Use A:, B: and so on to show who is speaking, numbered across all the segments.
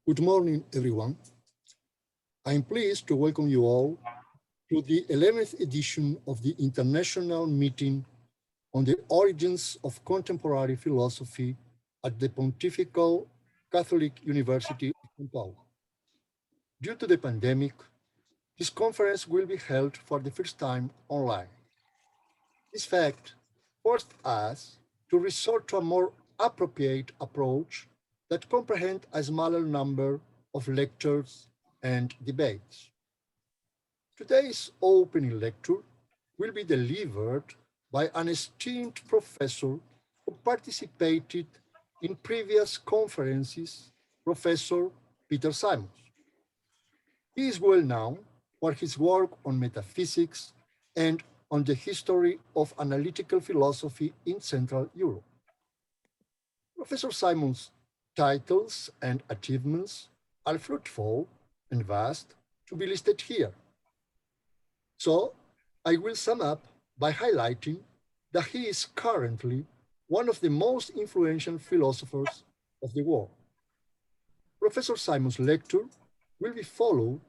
A: Good morning, everyone. I'm pleased to welcome you all to the 11th edition of the International Meeting on the Origins of Contemporary Philosophy at the Pontifical Catholic University of São Paulo. Due to the pandemic, this conference will be held for the first time online. This fact forced us to resort to a more appropriate approach that comprehend a smaller number of lectures and debates. Today's opening lecture will be delivered by an esteemed professor who participated in previous conferences, Professor Peter Simons. He is well known for his work on metaphysics and on the history of analytical philosophy in Central Europe. Professor Simons' titles and achievements are fruitful and vast to be listed here. So I will sum up by highlighting that he is currently one of the most influential philosophers of the world. Professor Simons' lecture will be followed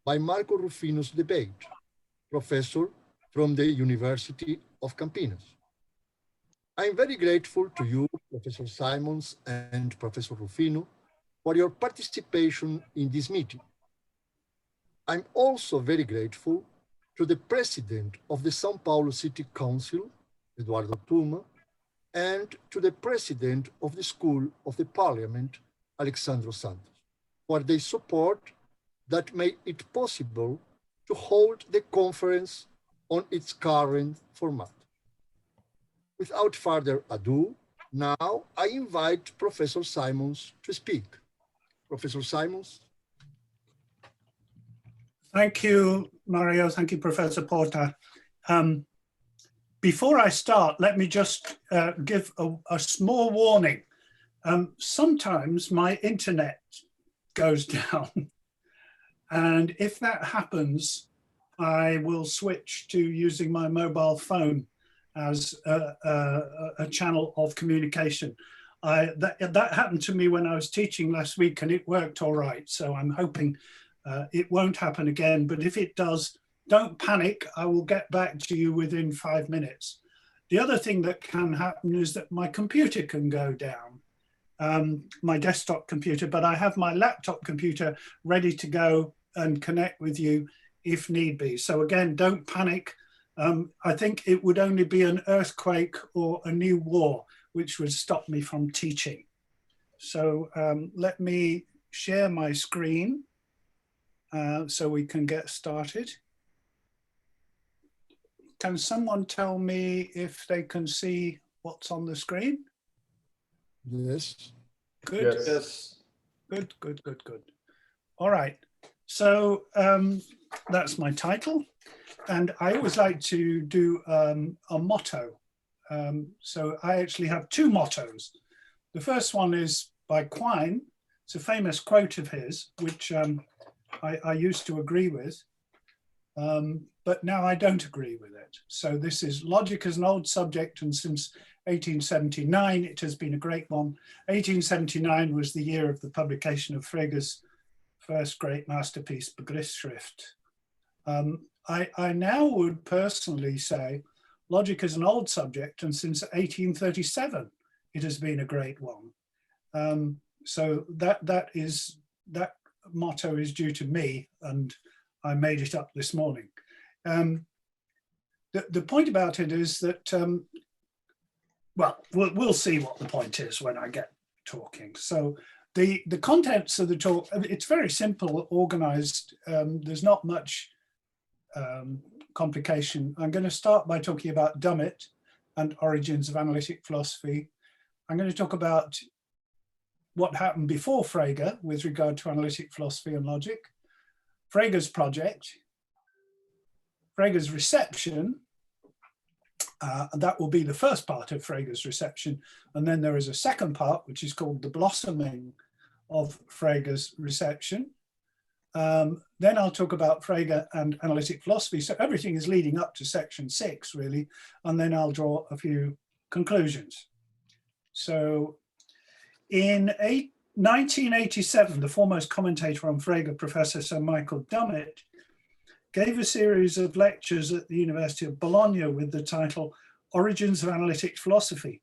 A: by Marco Rufino's debate, professor from the University of Campinas. I'm very grateful to you, Professor Simons and Professor Rufino, for your participation in this meeting. I'm also very grateful to the President of the São Paulo City Council, Eduardo Tuma, and to the President of the School of the Parliament, Alexandro Santos, for their support that made it possible to hold the conference on its current format. Without further ado, now I invite Professor Simons to speak. Professor Simons.
B: Thank you, Mario. Thank you, Professor Porta. Before I start, let me just give a small warning. Sometimes my internet goes down, and if that happens, I will switch to using my mobile phone as a channel of communication. That happened to me when I was teaching last week, and it worked all right. So I'm hoping it won't happen again, but if it does, don't panic. I will get back to you within 5 minutes. The other thing that can happen is that my computer can go down, my desktop computer, but I have my laptop computer ready to go and connect with you if need be. So again, don't panic. I think it would only be an earthquake or a new war which would stop me from teaching. So let me share my screen so we can get started. Can someone tell me if they can see what's on the screen?
A: Yes.
B: Good.
C: Yes.
B: Good, good, good, good. All right. So that's my title. And I always like to do a motto. So I actually have two mottos. The first one is by Quine. It's a famous quote of his, which I used to agree with, but now I don't agree with it. So this is logic is an old subject, and since 1879, it has been a great one. 1879 was the year of the publication of Frege's first great masterpiece, Begriffsschrift. I now would personally say logic is an old subject, and since 1837, it has been a great one. So that motto is due to me, and I made it up this morning. The point about it is that, well, we'll see what the point is when I get talking. So the contents of the talk, it's very simple, organized. There's not much complication. I'm going to start by talking about Dummett and origins of analytic philosophy. I'm going to talk about what happened before Frege with regard to analytic philosophy and logic, Frege's project, Frege's reception, and that will be the first part of Frege's reception. And then there is a second part, which is called the blossoming of Frege's reception. Then I'll talk about Frege and analytic philosophy. So everything is leading up to section 6, really. And then I'll draw a few conclusions. So in 1987, the foremost commentator on Frege, Professor Sir Michael Dummett, gave a series of lectures at the University of Bologna with the title Origins of Analytic Philosophy.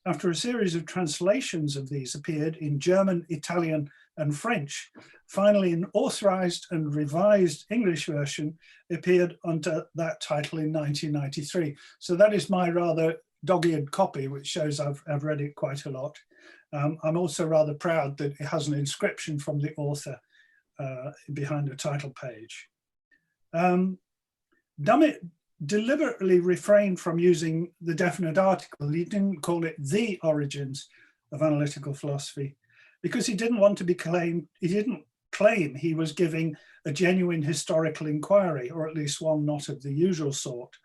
B: After a series of translations of these appeared in German, Italian, and French, finally an authorized and revised English version appeared under that title in 1993. So that is my rather dog-eared copy, which shows I've read it quite a lot. I'm also rather proud that it has an inscription from the author behind the title page. Dummett deliberately refrained from using the definite article. He didn't call it the origins of analytical philosophy because he didn't want to be claimed, he didn't claim he was giving a genuine historical inquiry, or at least one not of the usual sort.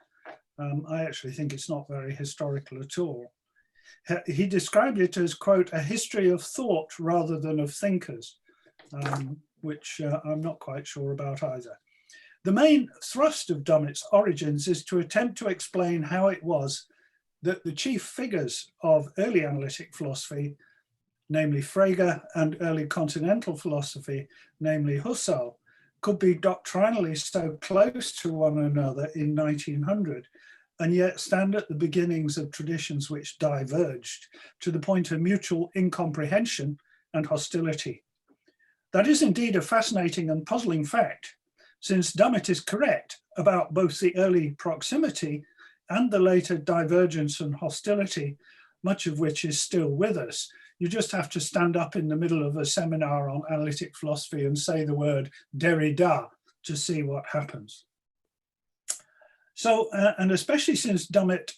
B: I actually think it's not very historical at all. He described it as, quote, a history of thought rather than of thinkers, which I'm not quite sure about either. The main thrust of Dummett's Origins is to attempt to explain how it was that the chief figures of early analytic philosophy, namely Frege, and early continental philosophy, namely Husserl, could be doctrinally so close to one another in 1900, and yet stand at the beginnings of traditions which diverged to the point of mutual incomprehension and hostility. That is indeed a fascinating and puzzling fact, since Dummett is correct about both the early proximity and the later divergence and hostility, much of which is still with us. You just have to stand up in the middle of a seminar on analytic philosophy and say the word Derrida to see what happens. So, and especially since Dummett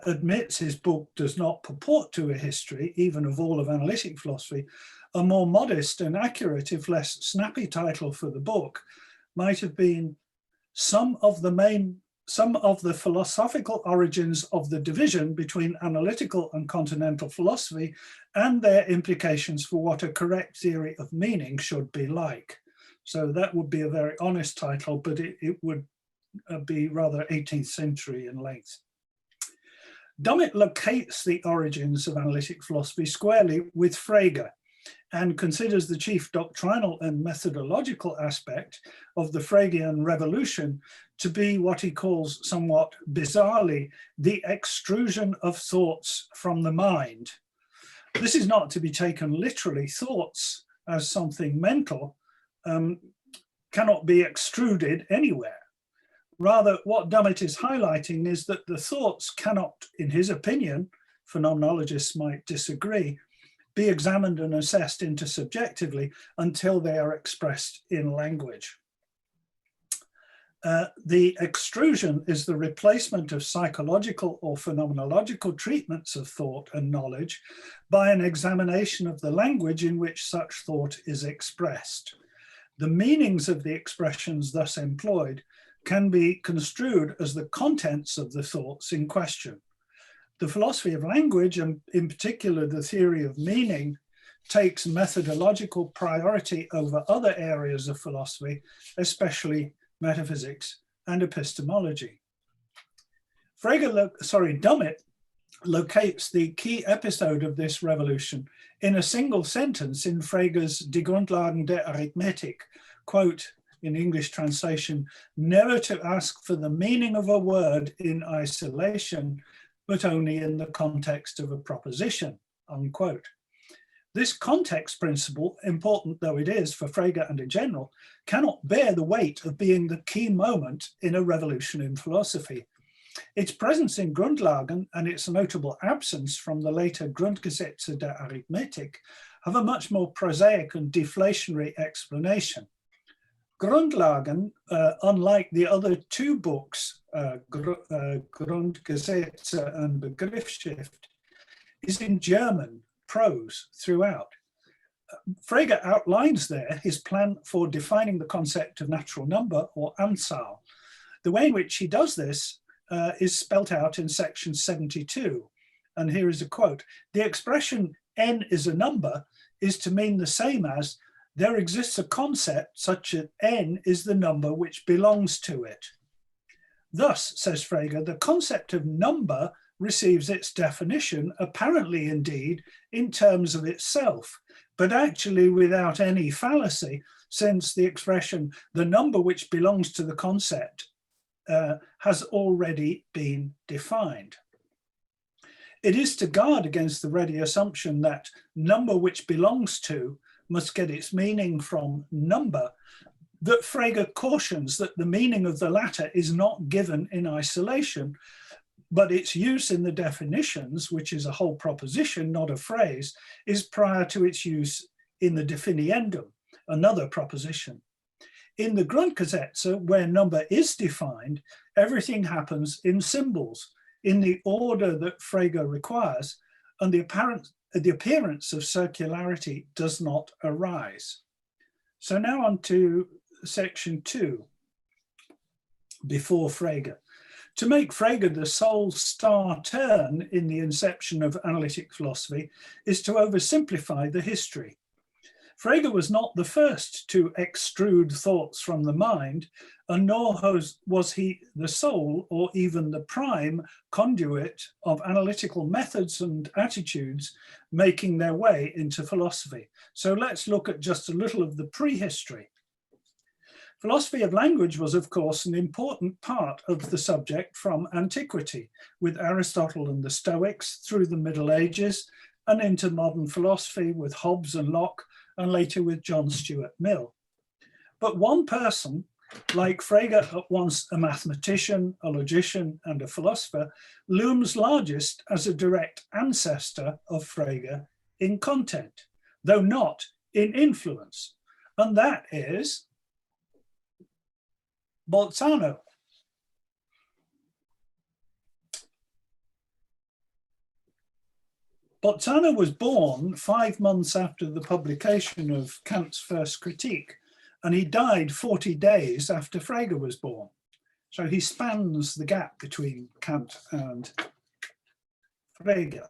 B: admits his book does not purport to a history, even of all of analytic philosophy, a more modest and accurate, if less snappy title for the book might have been some of the philosophical origins of the division between analytical and continental philosophy and their implications for what a correct theory of meaning should be like. So that would be a very honest title, but it would be rather 18th century in length. Dummett locates the origins of analytic philosophy squarely with Frege and considers the chief doctrinal and methodological aspect of the Fregean revolution to be what he calls somewhat bizarrely the extrusion of thoughts from the mind. This is not to be taken literally. Thoughts as something mental cannot be extruded anywhere. Rather, what Dummett is highlighting is that the thoughts cannot, in his opinion, phenomenologists might disagree, be examined and assessed intersubjectively until they are expressed in language. The extrusion is the replacement of psychological or phenomenological treatments of thought and knowledge by an examination of the language in which such thought is expressed. The meanings of the expressions thus employed can be construed as the contents of the thoughts in question. The philosophy of language, and in particular the theory of meaning, takes methodological priority over other areas of philosophy, especially metaphysics and epistemology. Dummett locates the key episode of this revolution in a single sentence in Frege's Die Grundlagen der Arithmetik, quote, in English translation, never to ask for the meaning of a word in isolation, but only in the context of a proposition, unquote. This context principle, important though it is for Frege and in general, cannot bear the weight of being the key moment in a revolution in philosophy. Its presence in Grundlagen and its notable absence from the later Grundgesetze der Arithmetik have a much more prosaic and deflationary explanation. Grundlagen, unlike the other two books, Grundgesetze and Begriffsschrift, is in German prose throughout. Frege outlines there his plan for defining the concept of natural number or Anzahl. The way in which he does this is spelt out in section 72. And here is a quote: "The expression n is a number is to mean the same as there exists a concept such that n is the number which belongs to it. Thus, says Frege, the concept of number receives its definition, apparently indeed, in terms of itself, but actually without any fallacy, since the expression, the number which belongs to the concept, has already been defined. It is to guard against the ready assumption that number which belongs to must get its meaning from number, that Frege cautions that the meaning of the latter is not given in isolation, but its use in the definitions, which is a whole proposition, not a phrase, is prior to its use in the definiendum, another proposition. In the Grundgesetze, where number is defined, everything happens in symbols, in the order that Frege requires, and the appearance of circularity does not arise. So now on to section 2, before Frege. To make Frege the sole star turn in the inception of analytic philosophy is to oversimplify the history. Frege was not the first to extrude thoughts from the mind, and nor was he the sole or even the prime conduit of analytical methods and attitudes making their way into philosophy. So let's look at just a little of the prehistory. Philosophy of language was, of course, an important part of the subject from antiquity, with Aristotle and the Stoics through the Middle Ages and into modern philosophy with Hobbes and Locke, and later with John Stuart Mill. But one person, like Frege, at once a mathematician, a logician, and a philosopher, looms largest as a direct ancestor of Frege in content, though not in influence, and that is Bolzano. Bolzano was born 5 months after the publication of Kant's first critique, and he died 40 days after Frege was born. So he spans the gap between Kant and Frege.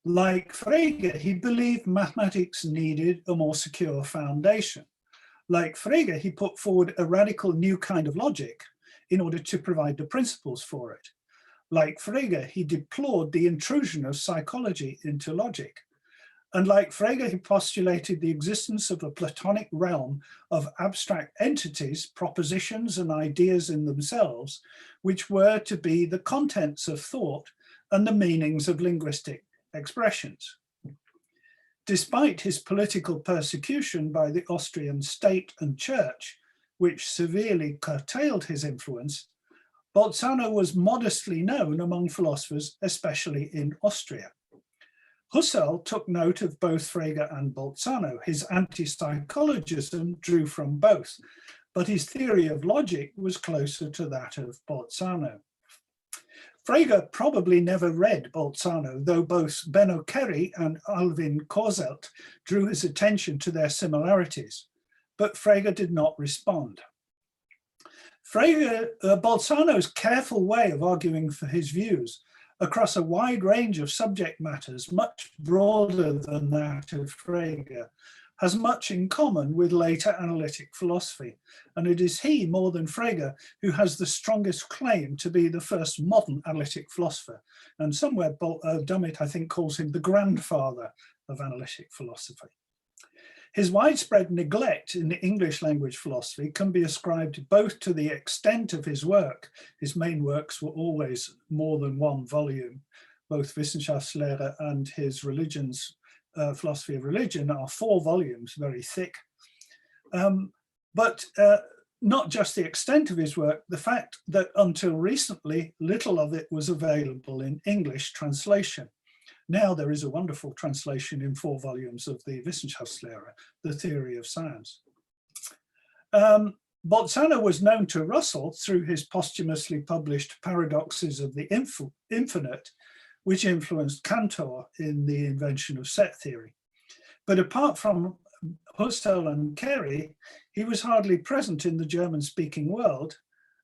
B: Like Frege, he believed mathematics needed a more secure foundation. Like Frege, he put forward a radical new kind of logic in order to provide the principles for it. Like Frege, he deplored the intrusion of psychology into logic. And like Frege, he postulated the existence of a Platonic realm of abstract entities, propositions, and ideas in themselves, which were to be the contents of thought and the meanings of linguistic expressions. Despite his political persecution by the Austrian state and church, which severely curtailed his influence, Bolzano was modestly known among philosophers, especially in Austria. Husserl took note of both Frege and Bolzano. His anti-psychologism drew from both, but his theory of logic was closer to that of Bolzano. Frege probably never read Bolzano, though both Benno Kerry and Alvin Korzelt drew his attention to their similarities, but Frege did not respond. Bolzano's careful way of arguing for his views across a wide range of subject matters, much broader than that of Frege, has much in common with later analytic philosophy, and it is he, more than Frege, who has the strongest claim to be the first modern analytic philosopher. And somewhere Dummett, I think, calls him the grandfather of analytic philosophy. His widespread neglect in English language philosophy can be ascribed both to the extent of his work. His main works were always more than one volume. Both Wissenschaftslehre and his philosophy of religion are 4 volumes, very thick. But not just the extent of his work, the fact that until recently, little of it was available in English translation. Now there is a wonderful translation in 4 volumes of the Wissenschaftslehre, the theory of science. Bolzano was known to Russell through his posthumously published Paradoxes of the Infinite, which influenced Cantor in the invention of set theory. But apart from Husserl and Kerry, he was hardly present in the German-speaking world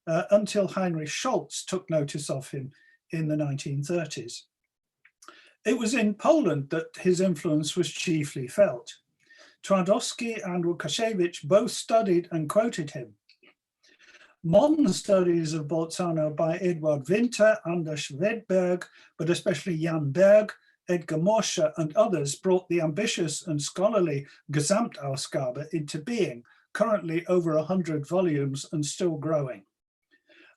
B: until Heinrich Schultz took notice of him in the 1930s. It was in Poland that his influence was chiefly felt. Twardowski and Łukasiewicz both studied and quoted him. Modern studies of Bolzano by Eduard Winter, Anders Wedberg, but especially Jan Berg, Edgar Morsche and others brought the ambitious and scholarly Gesamtausgabe into being, currently over 100 volumes and still growing.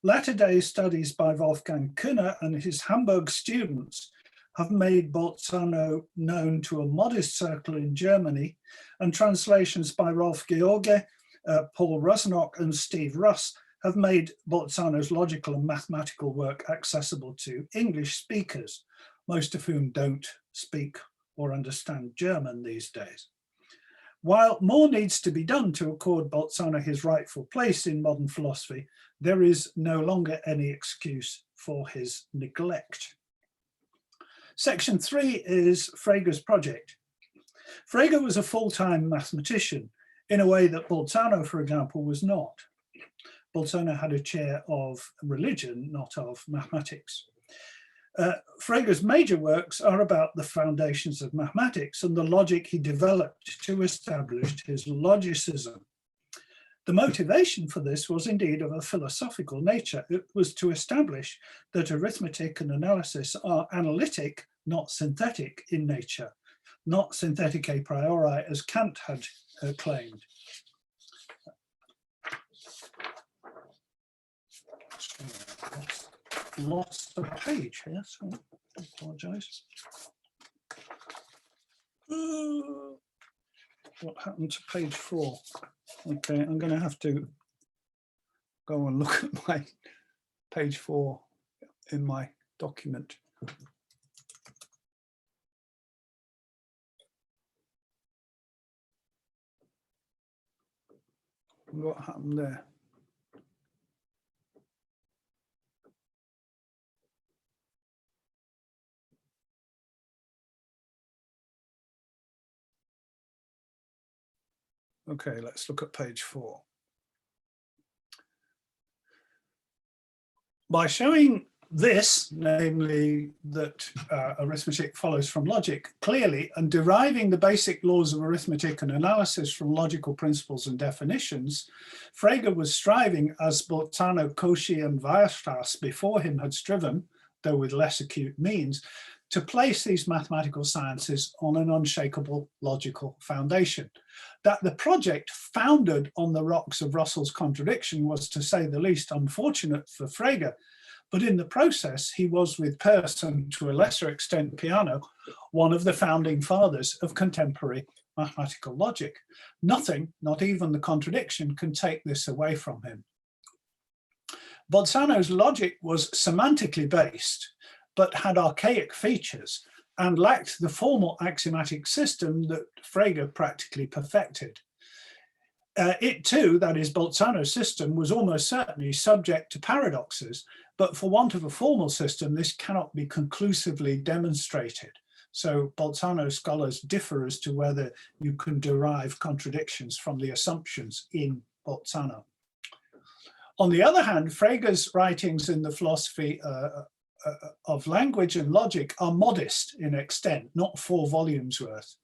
B: Latter-day studies by Wolfgang Kühner and his Hamburg students have made Bolzano known to a modest circle in Germany, and translations by Rolf George, Paul Rusnock and Steve Russ have made Bolzano's logical and mathematical work accessible to English speakers, most of whom don't speak or understand German these days. While more needs to be done to accord Bolzano his rightful place in modern philosophy, there is no longer any excuse for his neglect. Section 3 is Frege's project. Frege was a full-time mathematician in a way that Bolzano, for example, was not. Bolzano had a chair of religion, not of mathematics. Frege's major works are about the foundations of mathematics and the logic he developed to establish his logicism. The motivation for this was indeed of a philosophical nature. It was to establish that arithmetic and analysis are analytic, not synthetic in nature, not synthetic a priori as Kant had claimed. Lost the page here, so I apologize. What happened to page 4? Okay, I'm going to have to go and look at my page 4 in my document. What happened there? Okay, let's look at page 4. By showing this, namely that arithmetic follows from logic clearly, and deriving the basic laws of arithmetic and analysis from logical principles and definitions, Frege was striving, as Bolzano, Cauchy and Weierstrass before him had striven, though with less acute means, to place these mathematical sciences on an unshakable logical foundation. That the project founded on the rocks of Russell's contradiction was, to say the least, unfortunate for Frege, but in the process he was, with Peirce and to a lesser extent Peano, one of the founding fathers of contemporary mathematical logic. Nothing, not even the contradiction, can take this away from him. Bolzano's logic was semantically based, but had archaic features and lacked the formal axiomatic system that Frege practically perfected. It too, that is Bolzano's system, was almost certainly subject to paradoxes, but for want of a formal system, this cannot be conclusively demonstrated. So Bolzano scholars differ as to whether you can derive contradictions from the assumptions in Bolzano. On the other hand, Frege's writings in the philosophy of language and logic are modest in extent, not 4 volumes worth.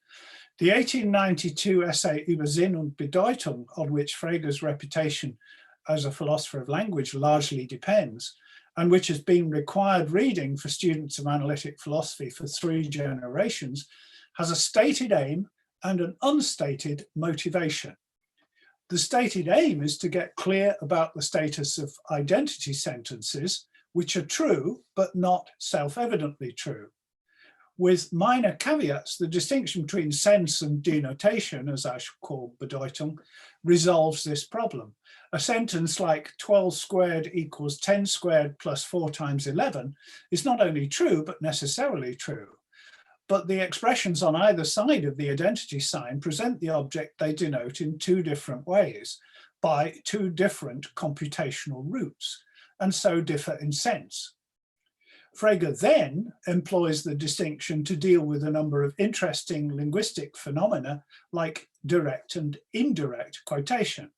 B: The 1892 essay Über Sinn und Bedeutung, on which Frege's reputation as a philosopher of language largely depends, and which has been required reading for students of analytic philosophy for 3 generations, has a stated aim and an unstated motivation. The stated aim is to get clear about the status of identity sentences, which are true, but not self-evidently true. With minor caveats, the distinction between sense and denotation, as I shall call Bedeutung, resolves this problem. A sentence like 12 squared equals 10 squared plus 4 times 11 is not only true, but necessarily true. But the expressions on either side of the identity sign present the object they denote in 2 different ways, by 2 different computational routes, and so differ in sense. Frege then employs the distinction to deal with a number of interesting linguistic phenomena like direct and indirect quotation.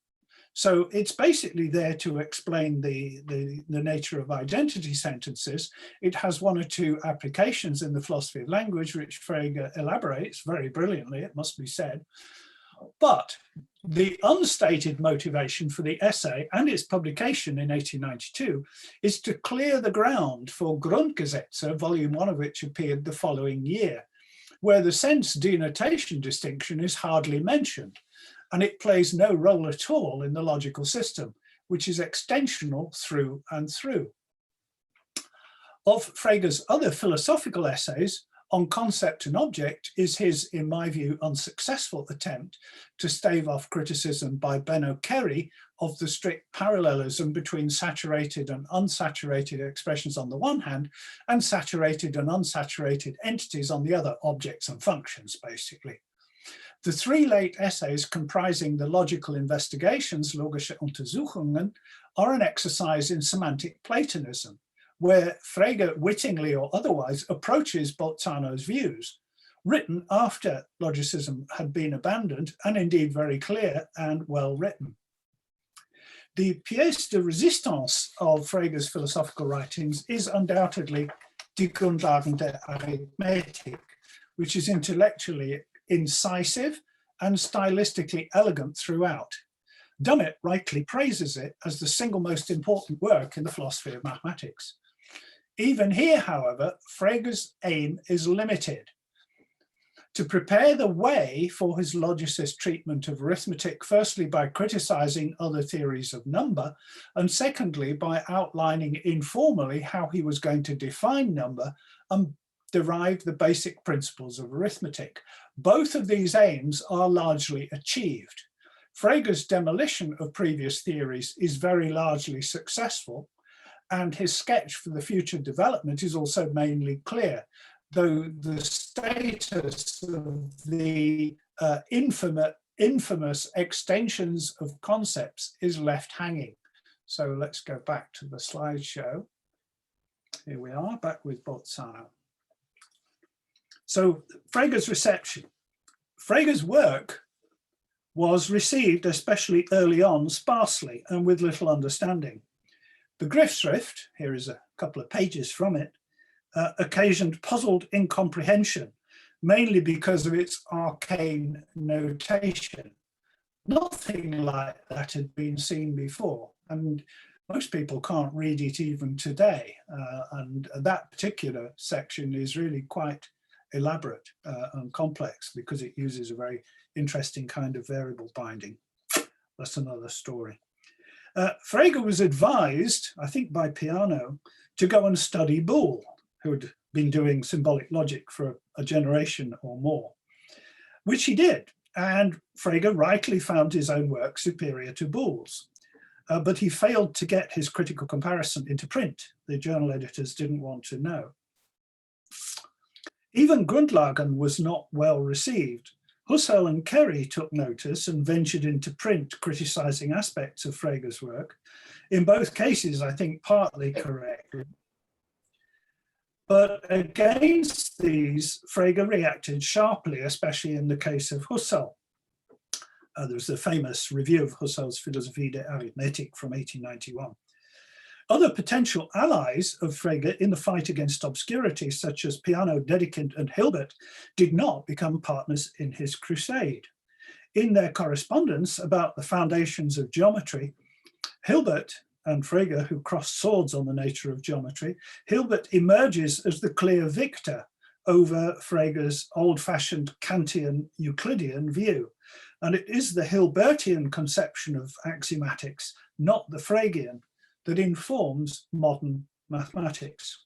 B: So it's basically there to explain the nature of identity sentences. It has 1 or 2 applications in the philosophy of language, which Frege elaborates very brilliantly, it must be said. But the unstated motivation for the essay and its publication in 1892 is to clear the ground for Grundgesetze, volume 1 of which appeared the following year, where the sense denotation distinction is hardly mentioned, and it plays no role at all in the logical system, which is extensional through and through. Of Frege's other philosophical essays, On Concept and Object is his, in my view, unsuccessful attempt to stave off criticism by Benno Kerry of the strict parallelism between saturated and unsaturated expressions on the one hand, and saturated and unsaturated entities on the other, objects and functions, basically. The three late essays comprising the logical investigations, logische Untersuchungen, are an exercise in semantic Platonism, where Frege wittingly or otherwise approaches Bolzano's views, written after logicism had been abandoned, and indeed very clear and well written. The pièce de résistance of Frege's philosophical writings is undoubtedly Die Grundlagen der Arithmetik, which is intellectually incisive and stylistically elegant throughout. Dummett rightly praises it as the single most important work in the philosophy of mathematics. Even here, however, Frege's aim is limited. To prepare the way for his logicist treatment of arithmetic, firstly by criticizing other theories of number, and secondly by outlining informally how he was going to define number and derive the basic principles of arithmetic. Both of these aims are largely achieved. Frege's demolition of previous theories is very largely successful, and his sketch for the future development is also mainly clear, though the status of the infamous extensions of concepts is left hanging. So let's go back to the slideshow. Here we are, back with Bolzano. So Frege's reception. Frege's work was received, especially early on, sparsely and with little understanding. The Griffschrift, here is a couple of pages from it, occasioned puzzled incomprehension, mainly because of its arcane notation. Nothing like that had been seen before, and most people can't read it even today. And that particular section is really quite elaborate and complex because it uses a very interesting kind of variable binding. That's another story. Frege was advised, I think by Peano, to go and study Boole, who had been doing symbolic logic for a generation or more, which he did. And Frege rightly found his own work superior to Boole's, but he failed to get his critical comparison into print. The journal editors didn't want to know. Even Grundlagen was not well received. Husserl and Kerry took notice and ventured into print criticizing aspects of Frege's work. In both cases, I think partly correctly. But against these, Frege reacted sharply, especially in the case of Husserl. There was the famous review of Husserl's Philosophie der Arithmetik from 1891. Other potential allies of Frege in the fight against obscurity, such as Peano, Dedekind, and Hilbert, did not become partners in his crusade. In their correspondence about the foundations of geometry, Hilbert and Frege, who crossed swords on the nature of geometry, Hilbert emerges as the clear victor over Frege's old-fashioned Kantian Euclidean view. And it is the Hilbertian conception of axiomatics, not the Fregean, that informs modern mathematics.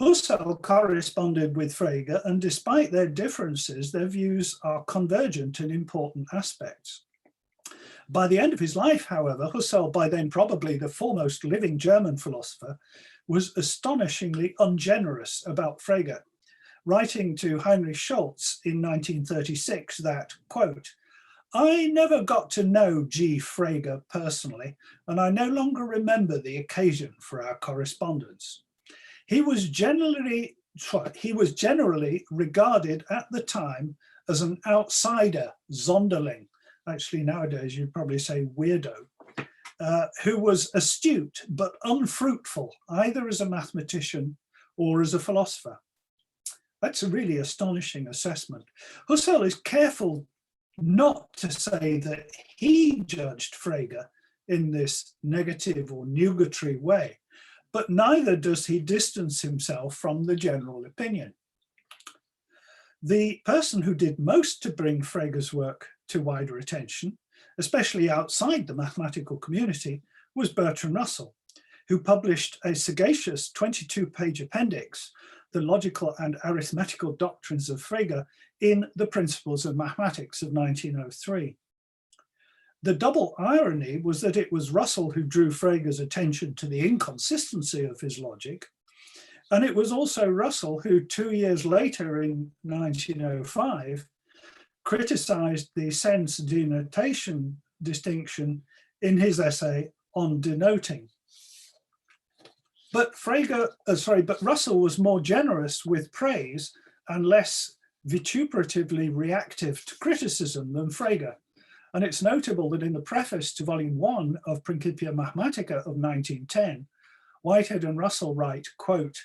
B: Husserl corresponded with Frege, and despite their differences, their views are convergent in important aspects. By the end of his life, however, Husserl, by then probably the foremost living German philosopher, was astonishingly ungenerous about Frege, writing to Heinrich Schultz in 1936 that, quote, "I never got to know G. Frege personally, and I no longer remember the occasion for our correspondence. He was generally regarded at the time as an outsider, Sonderling," actually nowadays you'd probably say weirdo, "who was astute but unfruitful, either as a mathematician or as a philosopher." That's a really astonishing assessment. Husserl is careful not to say that he judged Frege in this negative or nugatory way, but neither does he distance himself from the general opinion. The person who did most to bring Frege's work to wider attention, especially outside the mathematical community, was Bertrand Russell, who published a sagacious 22-page appendix, The Logical and Arithmetical Doctrines of Frege, in The Principles of Mathematics of 1903. The double irony was that it was Russell who drew Frege's attention to the inconsistency of his logic, and it was also Russell who 2 years later in 1905 criticized the sense denotation distinction in his essay on denoting. But Russell was more generous with praise and less vituperatively reactive to criticism than Frege. And it's notable that in the preface to volume 1 of Principia Mathematica of 1910, Whitehead and Russell write, quote,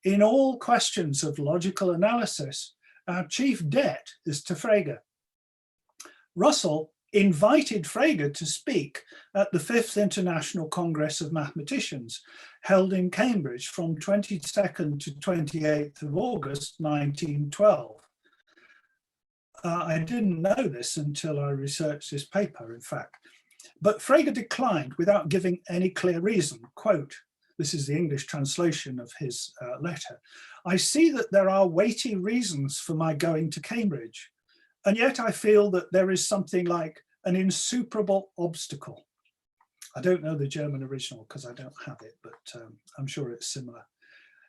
B: "In all questions of logical analysis, our chief debt is to Frege." Russell invited Frege to speak at the 5th International Congress of Mathematicians, held in Cambridge from 22nd to 28th of August, 1912. I didn't know this until I researched this paper, in fact. But Frege declined without giving any clear reason. Quote, this is the English translation of his letter. "I see that there are weighty reasons for my going to Cambridge, and yet I feel that there is something like an insuperable obstacle." I don't know the German original because I don't have it, but I'm sure it's similar.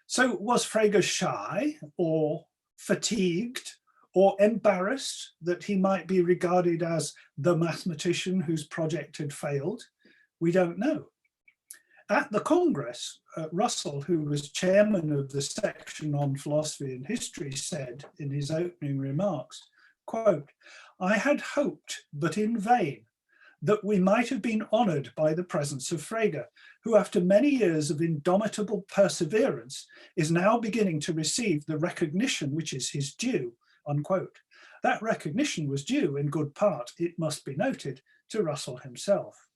B: So was Frege shy or fatigued or embarrassed that he might be regarded as the mathematician whose project had failed? We don't know. At the Congress, Russell, who was chairman of the section on philosophy and history, said in his opening remarks, quote, "I had hoped, but in vain, that we might have been honoured by the presence of Frege, who after many years of indomitable perseverance is now beginning to receive the recognition which is his due," unquote. That recognition was due in good part, it must be noted, to Russell himself.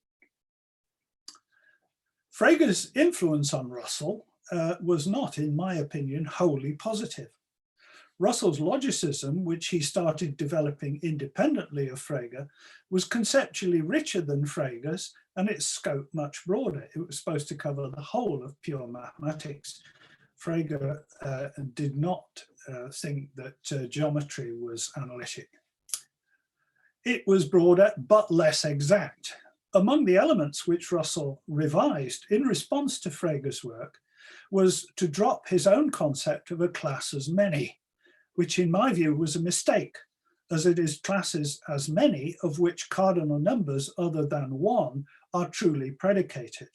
B: Frege's influence on Russell was not, in my opinion, wholly positive. Russell's logicism, which he started developing independently of Frege, was conceptually richer than Frege's and its scope much broader. It was supposed to cover the whole of pure mathematics. Frege did not think that geometry was analytic. It was broader but less exact. Among the elements which Russell revised in response to Frege's work was to drop his own concept of a class as many, which in my view was a mistake, as it is classes as many of which cardinal numbers other than one are truly predicated.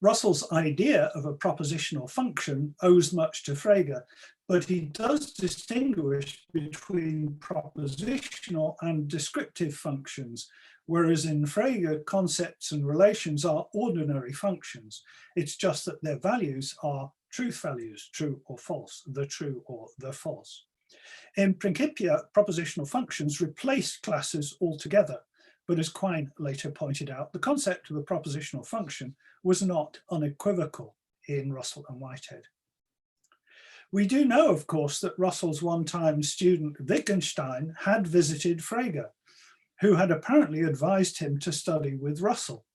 B: Russell's idea of a propositional function owes much to Frege, but he does distinguish between propositional and descriptive functions, whereas in Frege, concepts and relations are ordinary functions. It's just that their values are truth values, true or false, the true or the false. In Principia, propositional functions replace classes altogether, but as Quine later pointed out, the concept of a propositional function was not unequivocal in Russell and Whitehead. We do know, of course, that Russell's one-time student Wittgenstein had visited Frege, who had apparently advised him to study with Russell.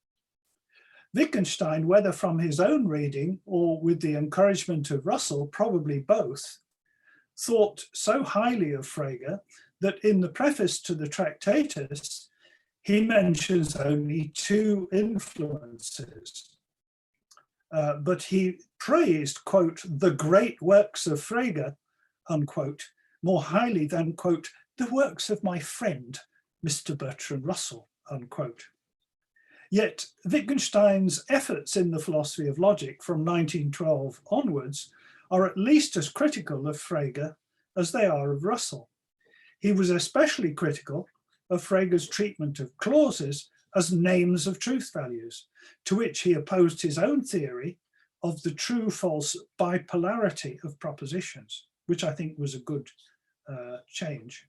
B: Wittgenstein, whether from his own reading or with the encouragement of Russell, probably both, thought so highly of Frege that in the preface to the Tractatus, he mentions only 2 influences. But he praised, quote, "the great works of Frege," unquote, more highly than, quote, "the works of my friend, Mr. Bertrand Russell," unquote. Yet Wittgenstein's efforts in the philosophy of logic from 1912 onwards are at least as critical of Frege as they are of Russell. He was especially critical of Frege's treatment of clauses as names of truth values, to which he opposed his own theory of the true-false bipolarity of propositions, which I think was a good change.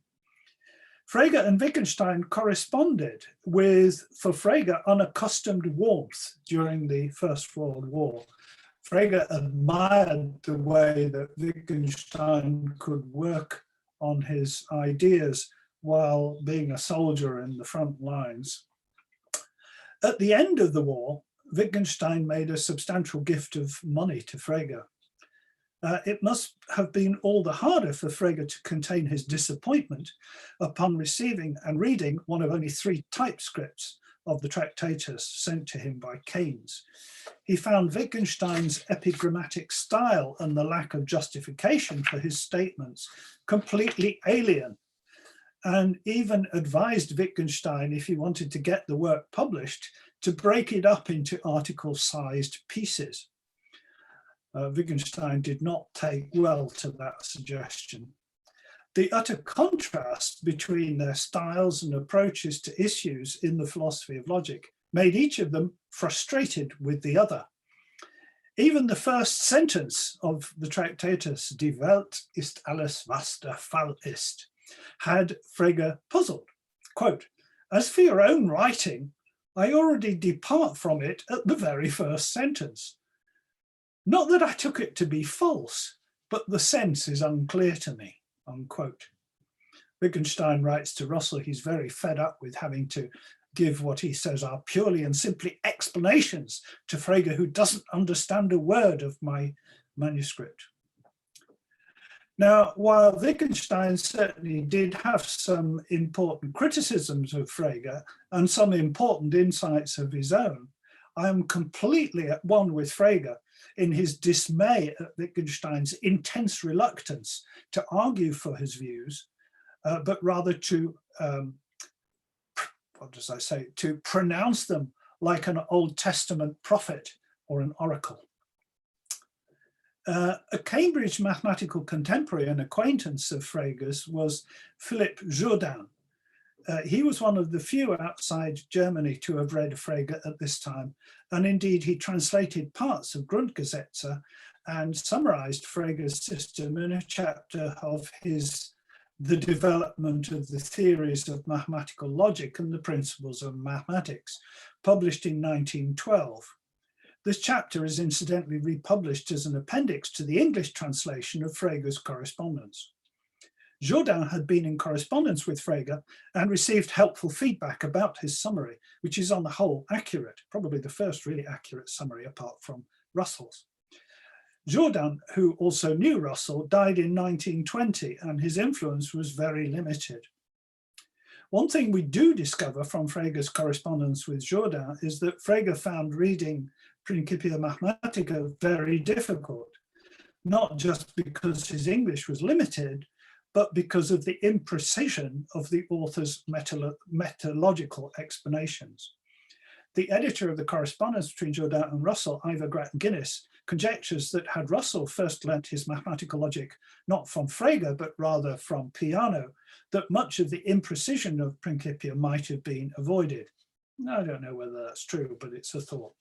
B: Frege and Wittgenstein corresponded with, for Frege, unaccustomed warmth during the First World War. Frege admired the way that Wittgenstein could work on his ideas while being a soldier in the front lines. At the end of the war, Wittgenstein made a substantial gift of money to Frege. It must have been all the harder for Frege to contain his disappointment upon receiving and reading one of only 3 typescripts of the Tractatus sent to him by Keynes. He found Wittgenstein's epigrammatic style and the lack of justification for his statements completely alien, and even advised Wittgenstein, if he wanted to get the work published, to break it up into article-sized pieces. Wittgenstein did not take well to that suggestion. The utter contrast between their styles and approaches to issues in the philosophy of logic made each of them frustrated with the other. Even the first sentence of the Tractatus, Die Welt ist alles, was der Fall ist, had Frege puzzled. Quote, "As for your own writing, I already depart from it at the very first sentence. Not that I took it to be false, but the sense is unclear to me," unquote. Wittgenstein writes to Russell he's very fed up with having to give what he says are purely and simply explanations to Frege, who doesn't understand a word of my manuscript. Now, while Wittgenstein certainly did have some important criticisms of Frege and some important insights of his own, I am completely at one with Frege in his dismay at Wittgenstein's intense reluctance to argue for his views, but rather to, to pronounce them like an Old Testament prophet or an oracle. A Cambridge mathematical contemporary and acquaintance of Frege's was Philippe Jourdain. He was one of the few outside Germany to have read Frege at this time, and indeed he translated parts of Grundgesetze and summarized Frege's system in a chapter of his The Development of the Theories of Mathematical Logic and the Principles of Mathematics, published in 1912. This chapter is incidentally republished as an appendix to the English translation of Frege's correspondence. Jourdain had been in correspondence with Frege and received helpful feedback about his summary, which is on the whole accurate, probably the first really accurate summary apart from Russell's. Jourdain, who also knew Russell, died in 1920 and his influence was very limited. One thing we do discover from Frege's correspondence with Jourdain is that Frege found reading Principia Mathematica very difficult, not just because his English was limited, but because of the imprecision of the author's methodological explanations. The editor of the correspondence between Jourdain and Russell, Ivor Grattan Guinness, conjectures that had Russell first learnt his mathematical logic not from Frege, but rather from Peano, that much of the imprecision of Principia might have been avoided. I don't know whether that's true, but it's a thought.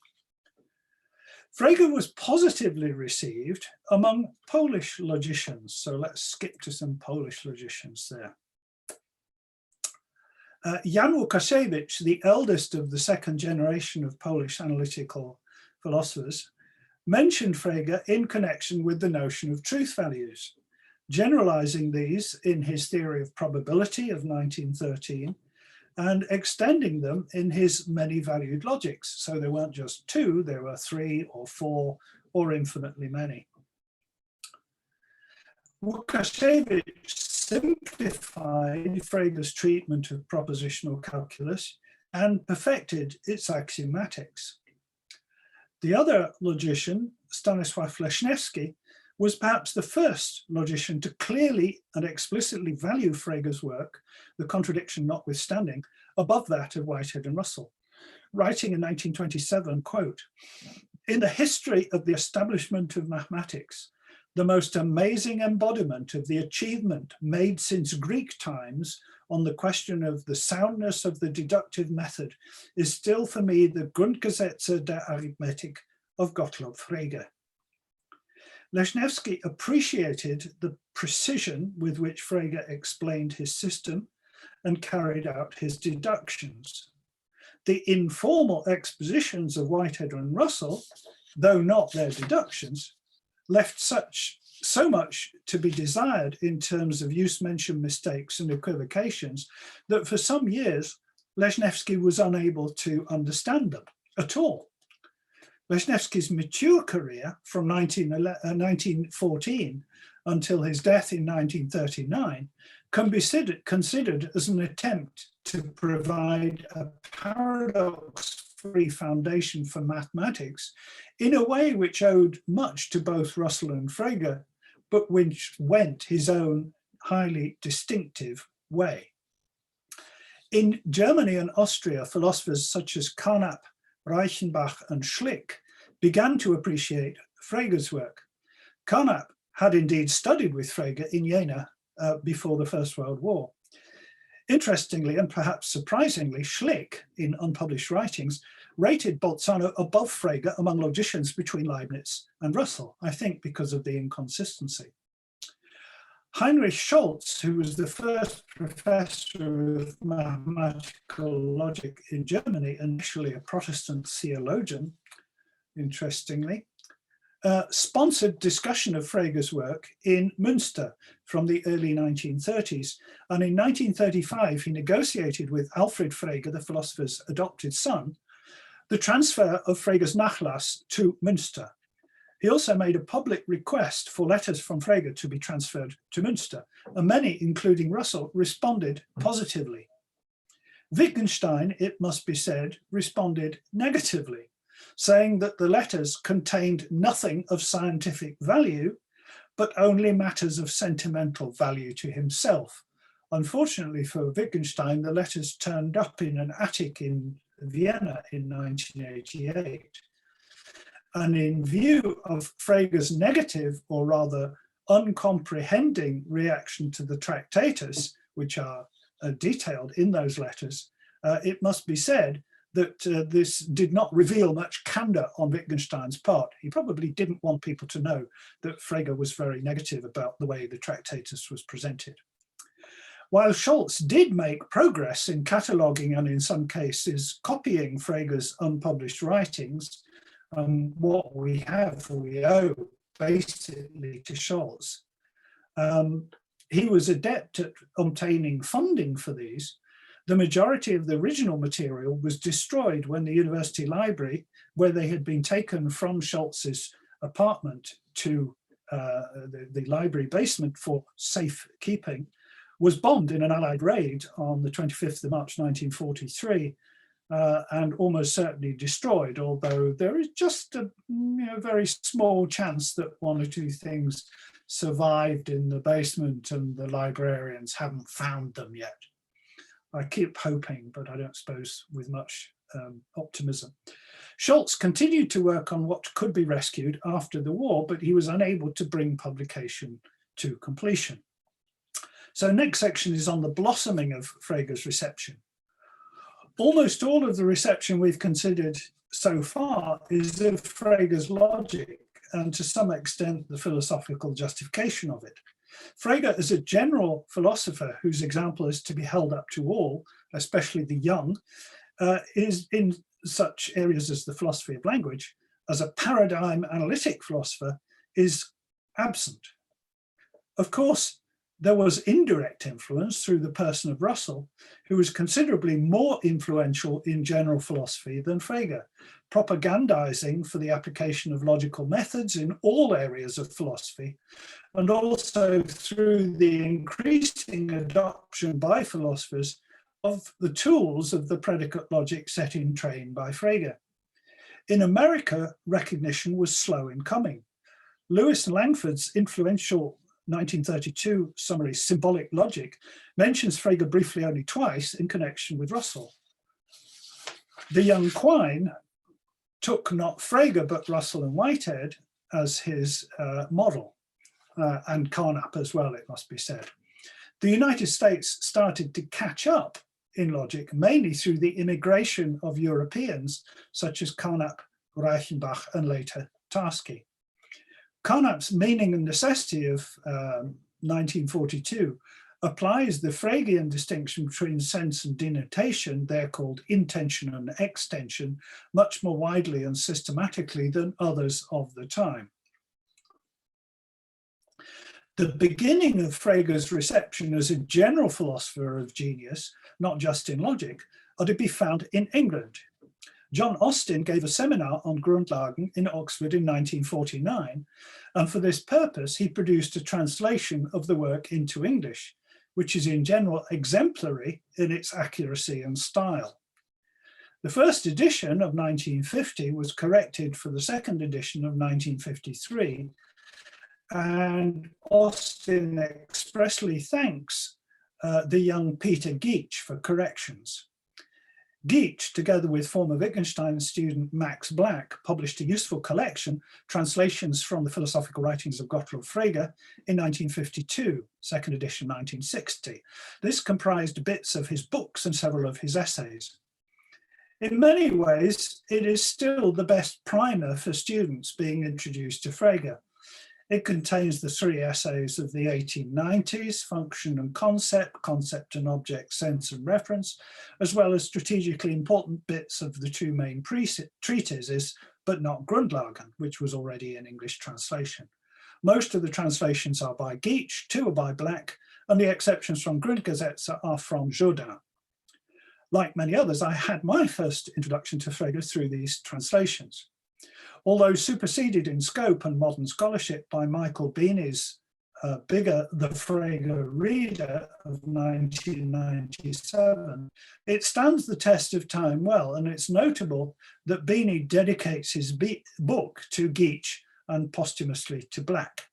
B: Frege was positively received among Polish logicians. So let's skip to some Polish logicians there. Jan Łukasiewicz, the eldest of the second generation of Polish analytical philosophers, mentioned Frege in connection with the notion of truth values, generalizing these in his theory of probability of 1913 and extending them in his many-valued logics. So there weren't just 2, there were 3 or 4 or infinitely many. Łukasiewicz simplified Frege's treatment of propositional calculus and perfected its axiomatics. The other logician, Stanisław Leśniewski, was perhaps the first logician to clearly and explicitly value Frege's work, the contradiction notwithstanding, above that of Whitehead and Russell, writing in 1927, quote, "In the history of the establishment of mathematics, the most amazing embodiment of the achievement made since Greek times on the question of the soundness of the deductive method is still for me the Grundgesetze der Arithmetik of Gottlob Frege." Leśniewski appreciated the precision with which Frege explained his system and carried out his deductions. The informal expositions of Whitehead and Russell, though not their deductions, left so much to be desired in terms of use-mention mistakes and equivocations that for some years Leśniewski was unable to understand them at all. Leśniewski's mature career from 1914 until his death in 1939 can be considered as an attempt to provide a paradox-free foundation for mathematics in a way which owed much to both Russell and Frege, but which went his own highly distinctive way. In Germany and Austria, philosophers such as Carnap, Reichenbach and Schlick began to appreciate Frege's work. Carnap had indeed studied with Frege in Jena before the First World War. Interestingly, and perhaps surprisingly, Schlick, in unpublished writings, rated Bolzano above Frege among logicians between Leibniz and Russell, I think because of the inconsistency. Heinrich Scholz, who was the first professor of mathematical logic in Germany, initially a Protestant theologian, interestingly, sponsored discussion of Frege's work in Münster from the early 1930s. And in 1935, he negotiated with Alfred Frege, the philosopher's adopted son, the transfer of Frege's Nachlass to Münster. He also made a public request for letters from Frege to be transferred to Münster, and many, including Russell, responded positively. Wittgenstein, it must be said, responded negatively, saying that the letters contained nothing of scientific value, but only matters of sentimental value to himself. Unfortunately for Wittgenstein, the letters turned up in an attic in Vienna in 1988. And in view of Frege's negative, or rather uncomprehending reaction to the Tractatus, which are detailed in those letters, it must be said that this did not reveal much candor on Wittgenstein's part. He probably didn't want people to know that Frege was very negative about the way the Tractatus was presented. While Scholz did make progress in cataloguing and in some cases copying Frege's unpublished writings, what we owe basically to Scholz. He was adept at obtaining funding for these. The majority of the original material was destroyed when the university library, where they had been taken from Scholz's apartment to the library basement for safekeeping, was bombed in an Allied raid on the 25th of March 1943. And almost certainly destroyed, although there is just a very small chance that one or two things survived in the basement and the librarians haven't found them yet. I keep hoping, but I don't suppose with much optimism. Scholz continued to work on what could be rescued after the war, but he was unable to bring publication to completion. So next section is on the blossoming of Frege's reception. Almost all of the reception we've considered so far is of Frege's logic and to some extent the philosophical justification of it. Frege as a general philosopher whose example is to be held up to all, especially the young, is in such areas as the philosophy of language, as a paradigm analytic philosopher, is absent. Of course, there was indirect influence through the person of Russell, who was considerably more influential in general philosophy than Frege, propagandizing for the application of logical methods in all areas of philosophy, and also through the increasing adoption by philosophers of the tools of the predicate logic set in train by Frege. In America, recognition was slow in coming. Lewis and Langford's influential 1932 summary, Symbolic Logic, mentions Frege briefly only twice in connection with Russell. The young Quine took not Frege, but Russell and Whitehead as his model, and Carnap as well, it must be said. The United States started to catch up in logic, mainly through the immigration of Europeans, such as Carnap, Reichenbach, and later Tarski. Carnap's Meaning and Necessity of 1942 applies the Fregean distinction between sense and denotation, they're called intention and extension, much more widely and systematically than others of the time. The beginning of Frege's reception as a general philosopher of genius, not just in logic, are to be found in England. John Austin gave a seminar on Grundlagen in Oxford in 1949, and for this purpose he produced a translation of the work into English, which is in general exemplary in its accuracy and style. The first edition of 1950 was corrected for the second edition of 1953, and Austin expressly thanks the young Peter Geach for corrections. Geach, together with former Wittgenstein student Max Black, published a useful collection, Translations from the Philosophical Writings of Gottlob Frege, in 1952, second edition 1960. This comprised bits of his books and several of his essays. In many ways, it is still the best primer for students being introduced to Frege. It contains the 3 essays of the 1890s, Function and Concept, Concept and Object, Sense and Reference, as well as strategically important bits of the 2 main treatises, but not Grundlagen, which was already in English translation. Most of the translations are by Geach, 2 are by Black, and the exceptions from Grundgesetze are from Jourdain. Like many others, I had my first introduction to Frege through these translations. Although superseded in scope and modern scholarship by Michael Beeny's bigger The Frege Reader of 1997, it stands the test of time well, and it's notable that Beeny dedicates his book to Geach and posthumously to Black.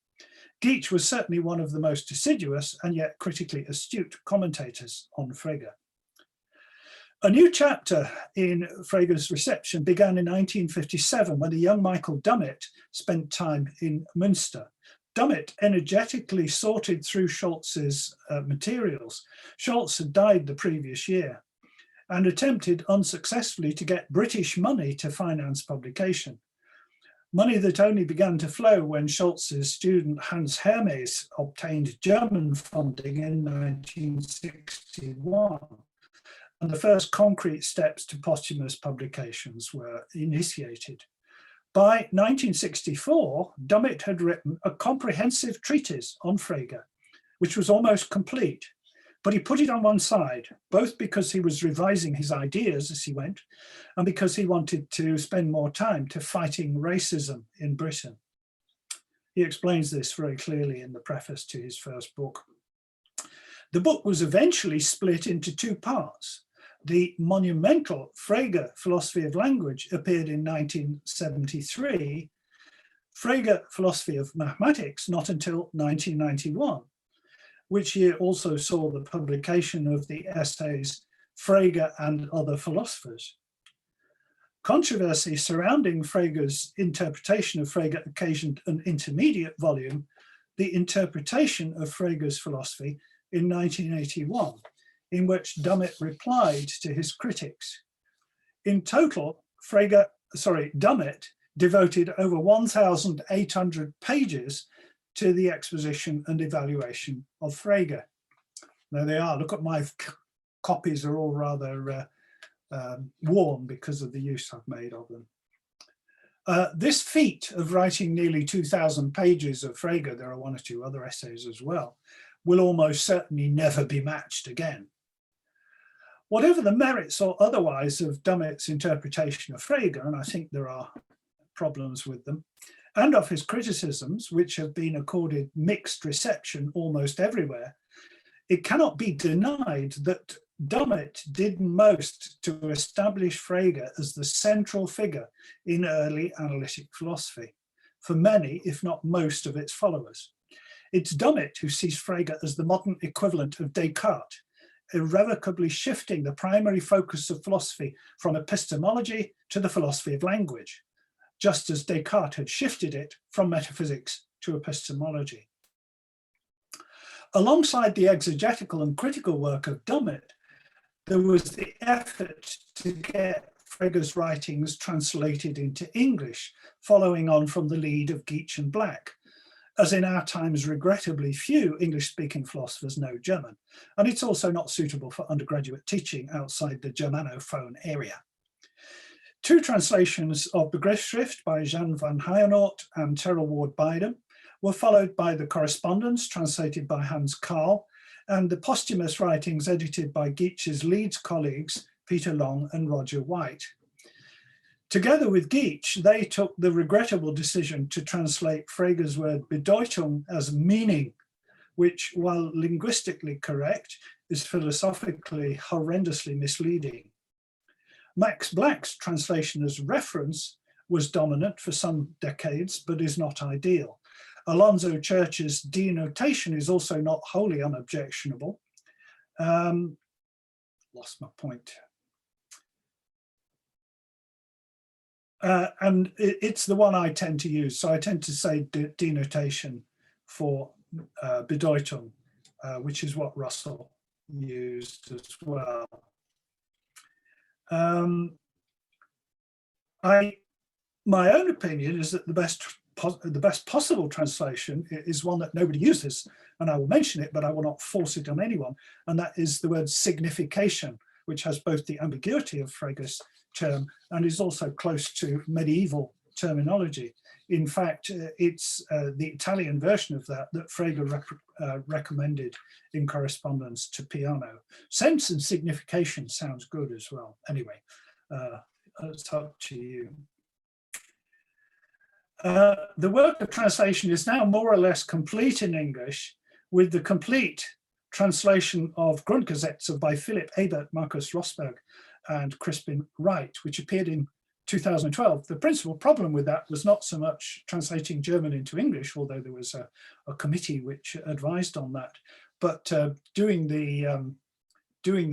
B: Geach was certainly one of the most assiduous and yet critically astute commentators on Frege. A new chapter in Frege's reception began in 1957 when the young Michael Dummett spent time in Münster. Dummett energetically sorted through Scholz's materials. Scholz had died the previous year and attempted unsuccessfully to get British money to finance publication. Money that only began to flow when Scholz's student Hans Hermes obtained German funding in 1961. And the first concrete steps to posthumous publications were initiated. By 1964, Dummett had written a comprehensive treatise on Frege, which was almost complete, but he put it on one side, both because he was revising his ideas as he went, and because he wanted to spend more time to fighting racism in Britain. He explains this very clearly in the preface to his first book. The book was eventually split into 2 parts. The monumental Frege Philosophy of Language appeared in 1973, Frege Philosophy of Mathematics not until 1991, which year also saw the publication of the essays Frege and Other Philosophers. Controversy surrounding Frege's interpretation of Frege occasioned an intermediate volume, The Interpretation of Frege's Philosophy, in 1981. In which Dummett replied to his critics. In total, Dummett devoted over 1,800 pages to the exposition and evaluation of Frege. There they are. Look at my copies, are all rather worn because of the use I've made of them. This feat of writing nearly 2,000 pages of Frege, there are 1 or 2 other essays as well, will almost certainly never be matched again. Whatever the merits or otherwise of Dummett's interpretation of Frege, and I think there are problems with them, and of his criticisms, which have been accorded mixed reception almost everywhere, it cannot be denied that Dummett did most to establish Frege as the central figure in early analytic philosophy, for many, if not most, of its followers. It's Dummett who sees Frege as the modern equivalent of Descartes, irrevocably shifting the primary focus of philosophy from epistemology to the philosophy of language, just as Descartes had shifted it from metaphysics to epistemology. Alongside the exegetical and critical work of Dummett, there was the effort to get Frege's writings translated into English, following on from the lead of Geach and Black, as in our times regrettably few English-speaking philosophers know German, and it's also not suitable for undergraduate teaching outside the Germanophone area. Two translations of Begriffsschrift by Jan van Heijenoort and Terrell Ward-Bydom were followed by the correspondence translated by Hans Karl and the posthumous writings edited by Geach's Leeds colleagues Peter Long and Roger White. Together with Geach, they took the regrettable decision to translate Frege's word Bedeutung as meaning, which, while linguistically correct, is philosophically horrendously misleading. Max Black's translation as reference was dominant for some decades, but is not ideal. Alonzo Church's denotation is also not wholly unobjectionable. Lost my point. And it's the one I tend to use. So I tend to say denotation for Bedeutung, which is what Russell used as well. My own opinion is that the best possible translation is one that nobody uses, and I will mention it, but I will not force it on anyone, and that is the word signification, which has both the ambiguity of Frege's term and is also close to medieval terminology. In fact, it's the Italian version of that Frege recommended in correspondence to Peano. Sense and signification sounds good as well. Anyway, it's up to you. The work of translation is now more or less complete in English, with the complete translation of Grundgesetze by Philipp Ebert, Markus Rosberg, and Crispin Wright, which appeared in 2012. The principal problem with that was not so much translating German into English, although there was a committee which advised on that, but doing the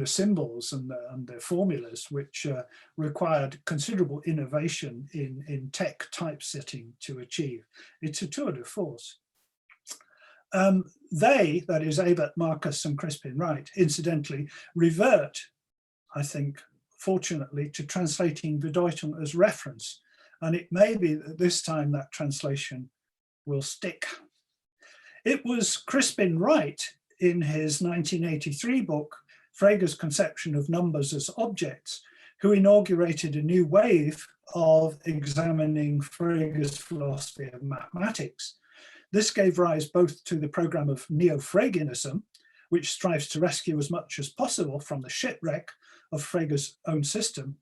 B: symbols and the formulas, which required considerable innovation in tech typesetting to achieve. It's a tour de force. They, that is Ebert, Marcus and Crispin Wright, incidentally, revert, I think, fortunately, to translating Bedeutung as reference. And it may be that this time that translation will stick. It was Crispin Wright in his 1983 book, Frege's Conception of Numbers as Objects, who inaugurated a new wave of examining Frege's philosophy of mathematics. This gave rise both to the program of neo-Fregeanism, which strives to rescue as much as possible from the shipwreck of Frege's own system,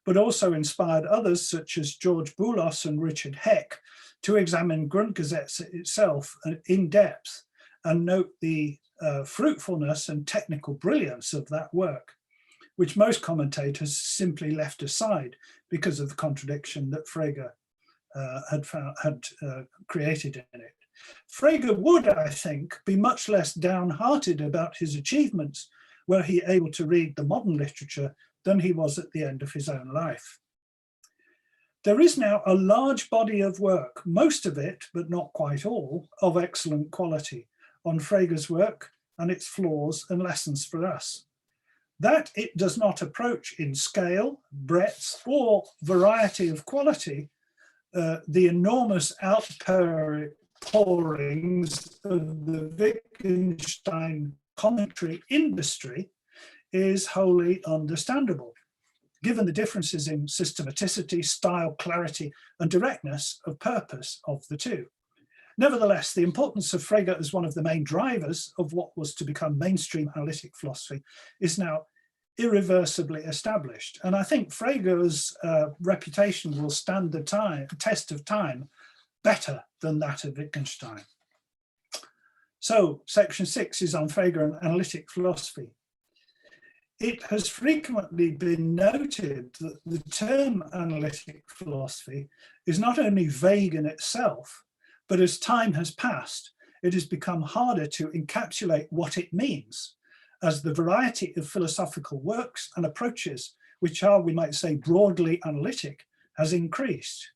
B: but also inspired others such as George Boulos and Richard Heck to examine Grundgesetze itself in depth and note the fruitfulness and technical brilliance of that work, which most commentators simply left aside because of the contradiction that Frege had created in it. Frege would, I think, be much less downhearted about his achievements were he able to read the modern literature than he was at the end of his own life. There is now a large body of work, most of it, but not quite all, of excellent quality on Frege's work and its flaws and lessons for us. That it does not approach in scale, breadth, or variety of quality the enormous outpourings of the Wittgenstein commentary industry is wholly understandable, given the differences in systematicity, style, clarity, and directness of purpose of the two. Nevertheless, the importance of Frege as one of the main drivers of what was to become mainstream analytic philosophy is now irreversibly established. And I think Frege's reputation will stand the test of time better than that of Wittgenstein. So section 6 is on Frege and analytic philosophy. It has frequently been noted that the term analytic philosophy is not only vague in itself, but as time has passed, it has become harder to encapsulate what it means, as the variety of philosophical works and approaches, which are, we might say, broadly analytic, has increased.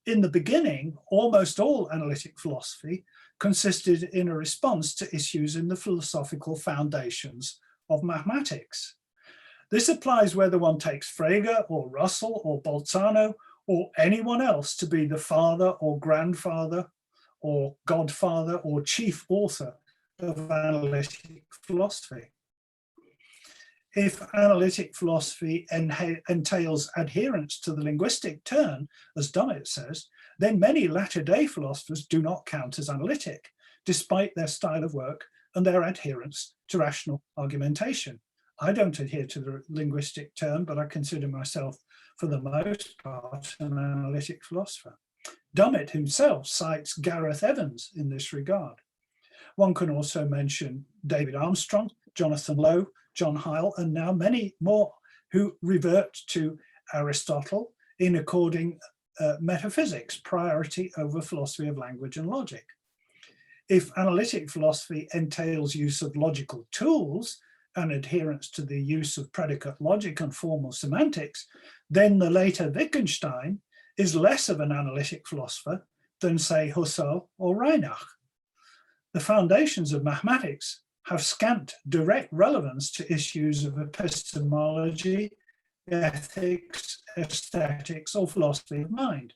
B: In the beginning, almost all analytic philosophy consisted in a response to issues in the philosophical foundations of mathematics. This applies whether one takes Frege or Russell or Bolzano or anyone else to be the father or grandfather or godfather or chief author of analytic philosophy. If analytic philosophy entails adherence to the linguistic turn, as Dummett says, then many latter-day philosophers do not count as analytic, despite their style of work and their adherence to rational argumentation. I don't adhere to the linguistic turn, but I consider myself, for the most part, an analytic philosopher. Dummett himself cites Gareth Evans in this regard. One can also mention David Armstrong, Jonathan Lowe, John Heil, and now many more who revert to Aristotle in according metaphysics priority over philosophy of language and logic. If analytic philosophy entails use of logical tools and adherence to the use of predicate logic and formal semantics, then the later Wittgenstein is less of an analytic philosopher than, say, Husserl or Reinach. The foundations of mathematics have scant direct relevance to issues of epistemology, ethics, aesthetics, or philosophy of mind,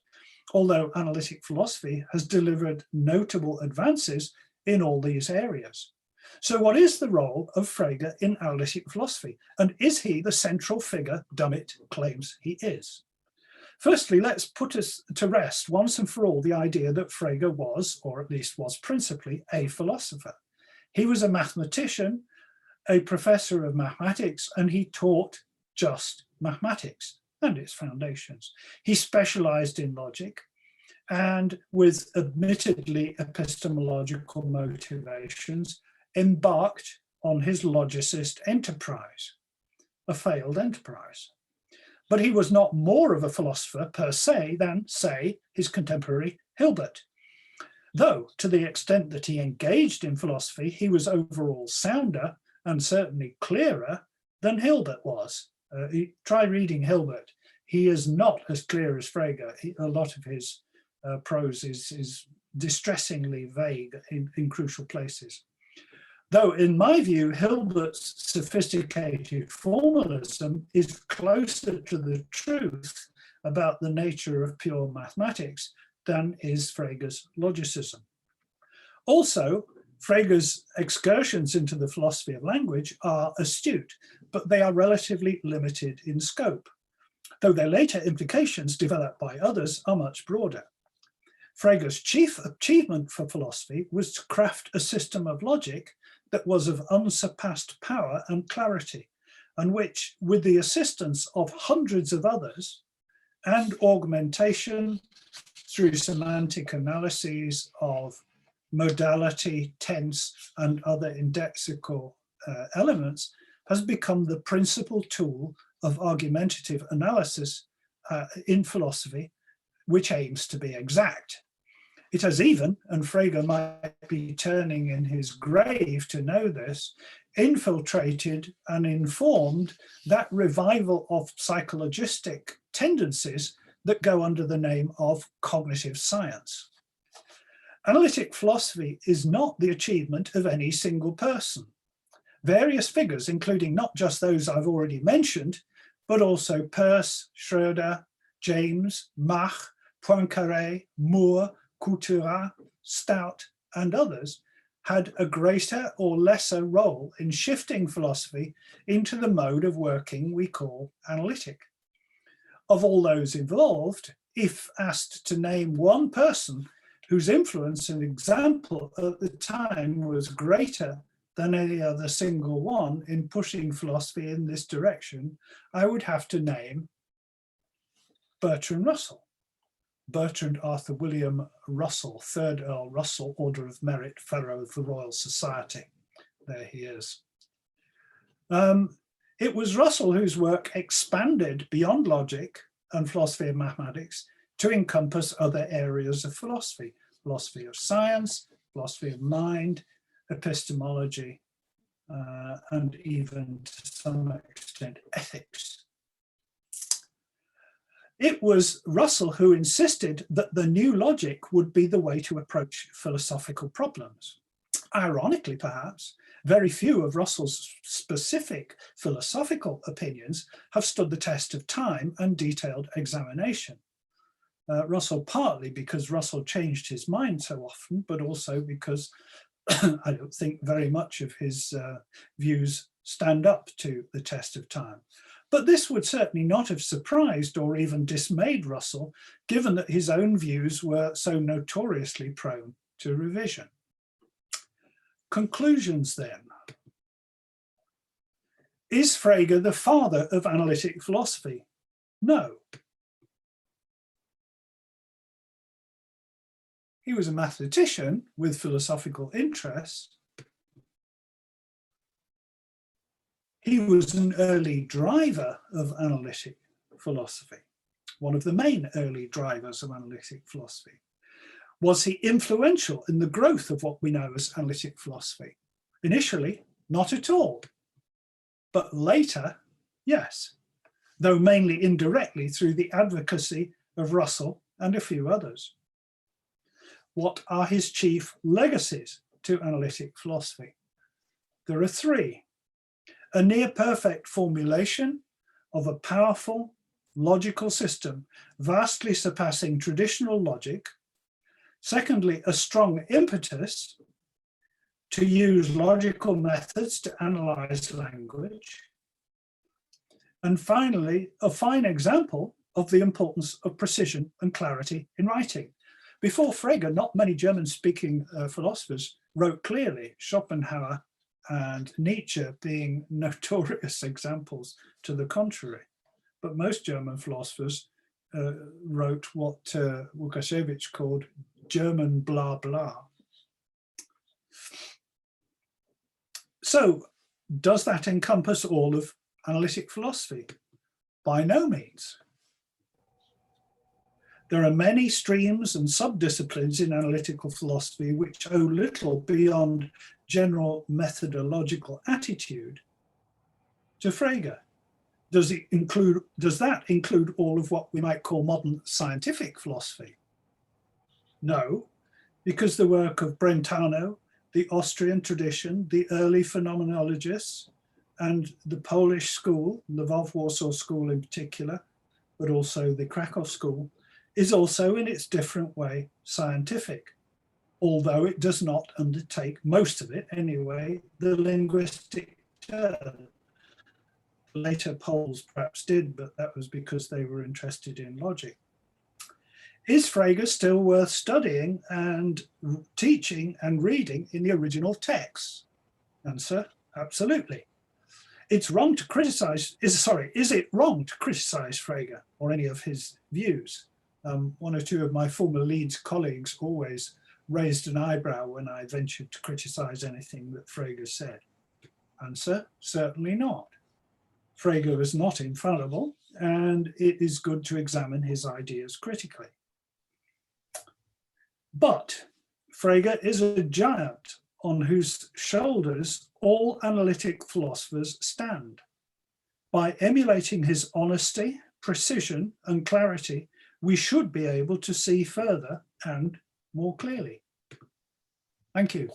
B: although analytic philosophy has delivered notable advances in all these areas. So what is the role of Frege in analytic philosophy? And is he the central figure Dummett claims he is? Firstly, let's put us to rest once and for all the idea that Frege was, or at least was principally, a philosopher. He was a mathematician, a professor of mathematics, and he taught just mathematics and its foundations. He specialized in logic, and with admittedly epistemological motivations, embarked on his logicist enterprise, a failed enterprise. But he was not more of a philosopher per se than, say, his contemporary Hilbert. Though, to the extent that he engaged in philosophy, he was overall sounder and certainly clearer than Hilbert was. Try reading Hilbert. He is not as clear as Frege. A lot of his prose is distressingly vague in crucial places. Though, in my view, Hilbert's sophisticated formalism is closer to the truth about the nature of pure mathematics than is Frege's logicism. Also, Frege's excursions into the philosophy of language are astute, but they are relatively limited in scope, though their later implications developed by others are much broader. Frege's chief achievement for philosophy was to craft a system of logic that was of unsurpassed power and clarity, and which, with the assistance of hundreds of others and augmentation through semantic analyses of modality, tense, and other indexical elements, has become the principal tool of argumentative analysis in philosophy, which aims to be exact. It has even, and Frege might be turning in his grave to know this, infiltrated and informed that revival of psychologistic tendencies that go under the name of cognitive science. Analytic philosophy is not the achievement of any single person. Various figures, including not just those I've already mentioned, but also Peirce, Schroeder, James, Mach, Poincaré, Moore, Couturat, Stout, and others, had a greater or lesser role in shifting philosophy into the mode of working we call analytic. Of all those involved, if asked to name one person whose influence and example at the time was greater than any other single one in pushing philosophy in this direction, I would have to name Bertrand Russell. Bertrand Arthur William Russell, 3rd Earl Russell, Order of Merit, Fellow of the Royal Society. There he is. It was Russell whose work expanded beyond logic and philosophy of mathematics to encompass other areas of philosophy, philosophy of science, philosophy of mind, epistemology, and even to some extent ethics. It was Russell who insisted that the new logic would be the way to approach philosophical problems. Ironically, perhaps, very few of Russell's specific philosophical opinions have stood the test of time and detailed examination. Russell partly because Russell changed his mind so often, but also because I don't think very much of his views stand up to the test of time. But this would certainly not have surprised or even dismayed Russell, given that his own views were so notoriously prone to revision. Conclusions then. Is Frege the father of analytic philosophy? No. He was a mathematician with philosophical interests. He was an early driver of analytic philosophy, one of the main early drivers of analytic philosophy. Was he influential in the growth of what we know as analytic philosophy? Initially, not at all. But later, yes, though mainly indirectly through the advocacy of Russell and a few others. What are his chief legacies to analytic philosophy? There are three. A near-perfect formulation of a powerful logical system, vastly surpassing traditional logic. Secondly, a strong impetus to use logical methods to analyze language. And finally, a fine example of the importance of precision and clarity in writing. Before Frege, not many German-speaking philosophers wrote clearly, Schopenhauer and Nietzsche being notorious examples to the contrary. But most German philosophers wrote what Łukasiewicz called German blah blah. So, does that encompass all of analytic philosophy? By no means. There are many streams and subdisciplines in analytical philosophy which owe little beyond general methodological attitude to Frege. Does that include all of what we might call modern scientific philosophy? No, because the work of Brentano, the Austrian tradition, the early phenomenologists, and the Polish school, Lwów-Warsaw School in particular, but also the Krakow school, is also in its different way scientific, although it does not undertake, most of it anyway, the linguistic turn. Later Poles perhaps did, but that was because they were interested in logic. Is Frege still worth studying and teaching and reading in the original texts? Answer, absolutely. It's wrong to criticize, is it wrong to criticize Frege or any of his views? One or two of my former Leeds colleagues always raised an eyebrow when I ventured to criticize anything that Frege said. Answer, certainly not. Frege was not infallible, and it is good to examine his ideas critically. But Frege is a giant on whose shoulders all analytic philosophers stand. By emulating his honesty, precision, and clarity, we should be able to see further and more clearly. Thank you.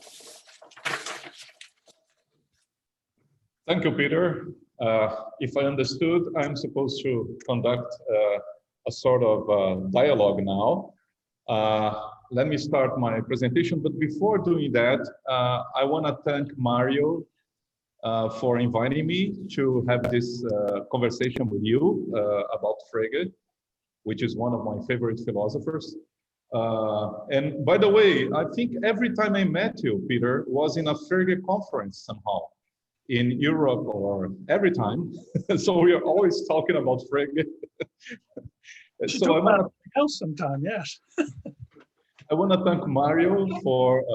C: Thank you, Peter. If I understood, I'm supposed to conduct a sort of dialogue now. Let me start my presentation, but before doing that, I want to thank Mario for inviting me to have this conversation with you about Frege, which is one of my favorite philosophers. And by the way, I think every time I met you, Peter, was in a Frege conference somehow in Europe, or every time. So we are always talking about Frege.
B: So I want to else sometime, yes.
C: I want to thank Mario for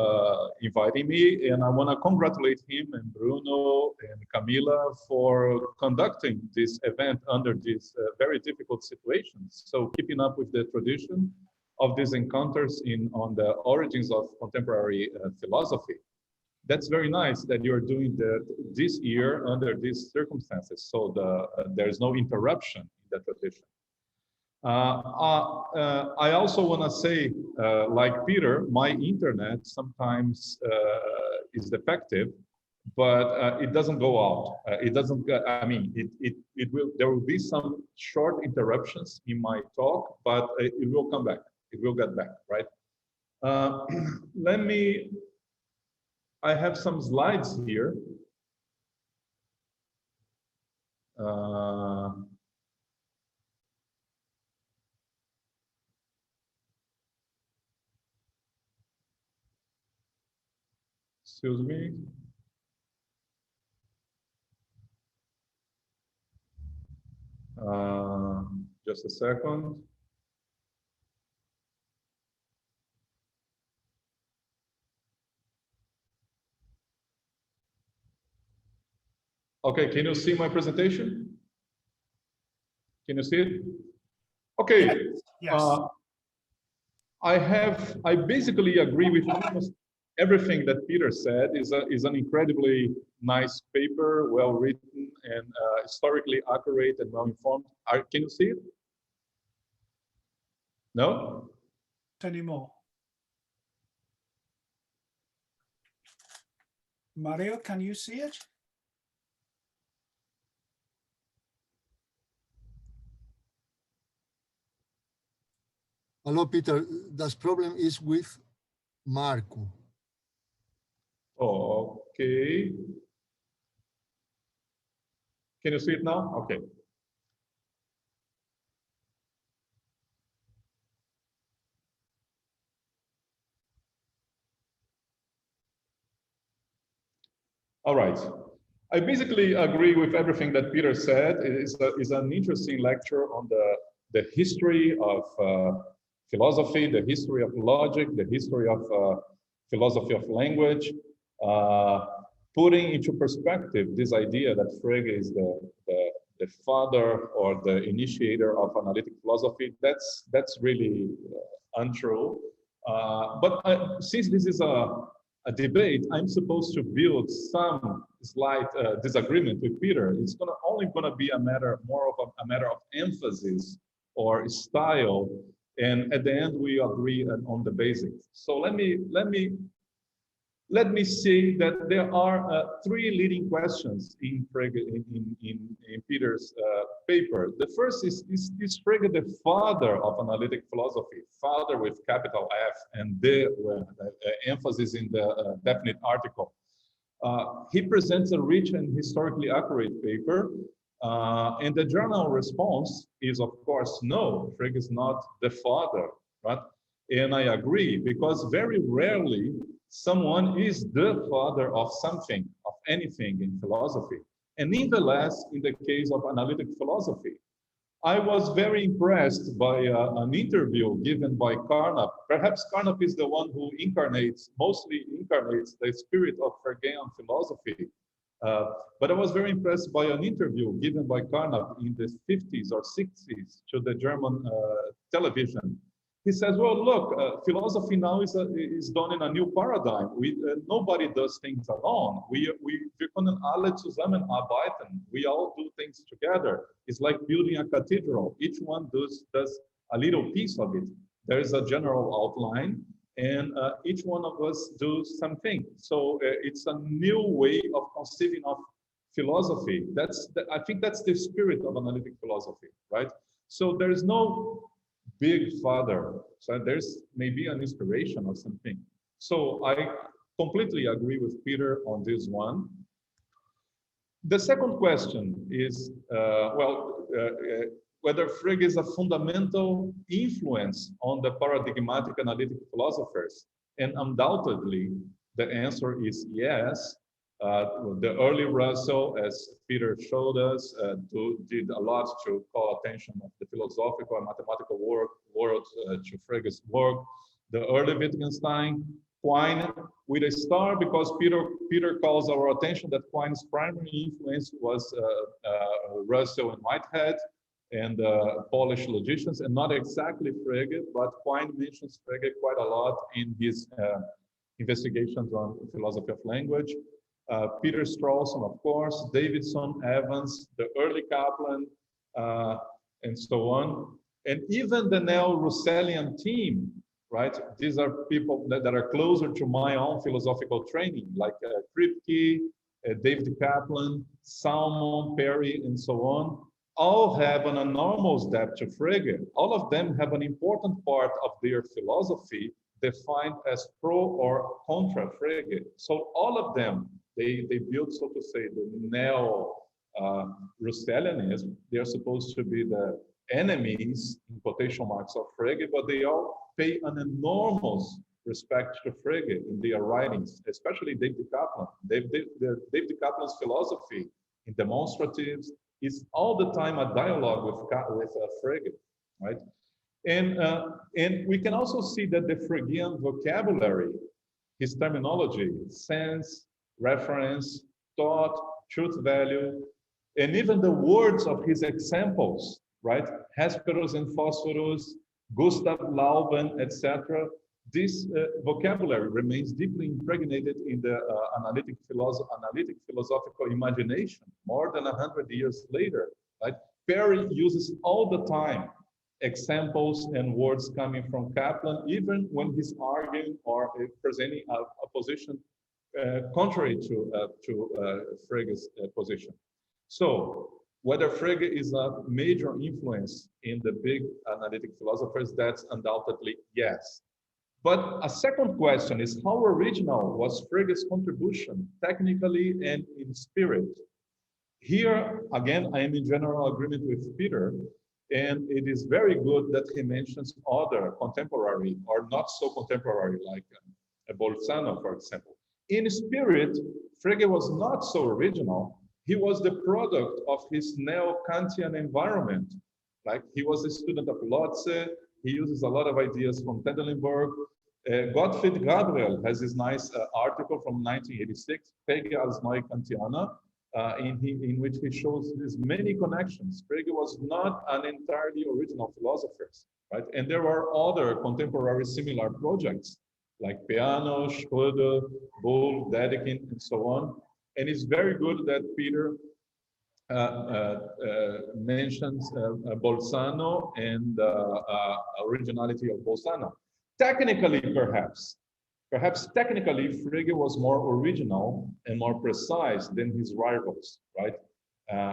C: inviting me, and I want to congratulate him and Bruno and Camila for conducting this event under these very difficult situations. So keeping up with the tradition of these encounters on the origins of contemporary philosophy. That's very nice that you're doing this year under these circumstances, so there's no interruption in the tradition. I also want to say, like Peter, my internet sometimes is defective, but it doesn't go out. It doesn't. I mean, it will. There will be some short interruptions in my talk, but it will come back. It will get back, right? Let me. I have some slides here. Excuse me. Just a second. Okay, can you see my presentation? Can you see it? Okay.
B: Yes.
C: I basically agree with almost everything that Peter said. Is an incredibly nice paper, well written and historically accurate and well informed. Can you see it? No?
B: Anymore. Mario, can you see it?
A: Hello, Peter. The problem is with Marco.
C: Oh, okay. Can you see it now? Okay. All right. I basically agree with everything that Peter said. It is an interesting lecture on the history of philosophy, the history of logic, the history of philosophy of language, putting into perspective this idea that Frege is the father or the initiator of analytic philosophy. That's really untrue. But since this is a debate, I'm supposed to build some slight disagreement with Peter. It's only gonna be a matter more of a matter of emphasis or style, and at the end we agree on the basics. So let me say that there are three leading questions in Peter's paper. The first is Frege the father of analytic philosophy? Father with capital F and the emphasis in the definite article. He presents a rich and historically accurate paper, and the journal response is, of course, no, Frege is not the father, right? And I agree, because very rarely someone is the father of something, of anything in philosophy. And even less in the case of analytic philosophy. I was very impressed by an interview given by Carnap. Perhaps Carnap is the one who mostly incarnates the spirit of Fregean philosophy. But I was very impressed by an interview given by Carnap in the 50s or 60s to the German television. He says, well, look, philosophy now is done in a new paradigm. Nobody does things alone. Wir können alle zusammenarbeiten. We all do things together. It's like building a cathedral. Each one does a little piece of it. There is a general outline, and each one of us does something. So it's a new way of conceiving of philosophy. I think that's the spirit of analytic philosophy, right? So there is no big father. So there's maybe an inspiration or something. So I completely agree with Peter on this one. The second question is, whether Frege is a fundamental influence on the paradigmatic analytic philosophers. And undoubtedly, the answer is yes. The early Russell, as Peter showed us, did a lot to call attention of the philosophical and mathematical world to Frege's work. The early Wittgenstein, Quine with a star, because Peter calls our attention that Quine's primary influence was Russell and Whitehead and Polish logicians, and not exactly Frege, but Quine mentions Frege quite a lot in his investigations on philosophy of language. Peter Strawson, of course, Davidson, Evans, the early Kaplan, and so on. And even the neo-Russellian team, right? These are people that are closer to my own philosophical training, like Kripke David Kaplan, Salmon, Perry, and so on, all have an enormous debt to Frege. All of them have an important part of their philosophy defined as pro or contra Frege. So all of them, they build, so to say, the neo-Russellianism. They are supposed to be the enemies, in quotation marks, of Frege, but they all pay an enormous respect to Frege in their writings, especially David Kaplan. David Kaplan's philosophy in demonstratives is all the time a dialogue with Frege, right? And we can also see that the Fregean vocabulary, his terminology, sense, reference, thought, truth value, and even the words of his examples, right? Hesperus and Phosphorus, Gustav Lauben, etc. This vocabulary remains deeply impregnated in the analytic philosophical imagination more than 100 years later, right? Perry uses all the time examples and words coming from Kaplan, even when he's arguing or presenting a position contrary to Frege's position. So whether Frege is a major influence in the big analytic philosophers, that's undoubtedly yes. But a second question is, how original was Frege's contribution technically and in spirit? Here, again, I am in general agreement with Peter, and it is very good that he mentions other contemporary or not so contemporary, like Bolzano, for example. In spirit, Frege was not so original. He was the product of his neo-Kantian environment. Like, he was a student of Lotze. He uses a lot of ideas from Tedelenburg. Gottfried Gabriel has this nice article from 1986, Frege als Neue Kantianer, in which he shows these many connections. Frege was not an entirely original philosopher, right? And there are other contemporary similar projects like Peano, Schröder, Bull, Dedekind, and so on. And it's very good that Peter mentions Bolzano and originality of Bolzano. Technically, perhaps technically, Frege was more original and more precise than his rivals, right?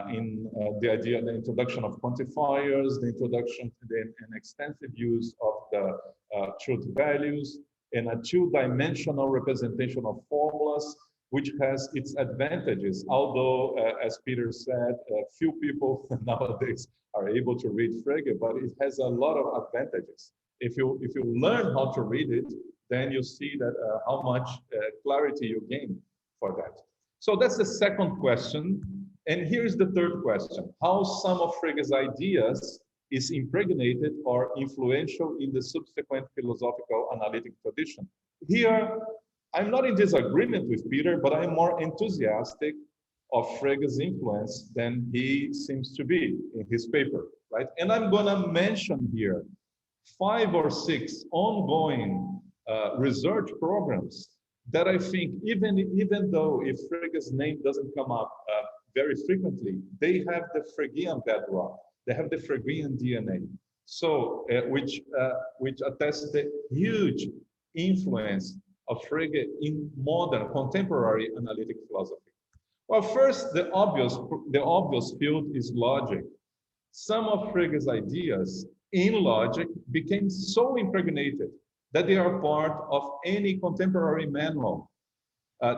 C: In the idea, the introduction of quantifiers, the introduction to an extensive use of the truth values, and a two-dimensional representation of formulas, which has its advantages. Although, as Peter said, few people nowadays are able to read Frege, but it has a lot of advantages. If you learn how to read it, then you see that how much clarity you gain for that. So that's the second question. And here's the third question: how some of Frege's ideas is impregnated or influential in the subsequent philosophical analytic tradition. Here, I'm not in disagreement with Peter, but I'm more enthusiastic of Frege's influence than he seems to be in his paper, right? And I'm gonna mention here 5 or 6 ongoing research programs that I think, even though if Frege's name doesn't come up very frequently, they have the Fregean bedrock, they have the Fregean DNA. So, which attests the huge influence of Frege in modern contemporary analytic philosophy. Well, first, the obvious field is logic. Some of Frege's ideas in logic became so impregnated that they are part of any contemporary manual.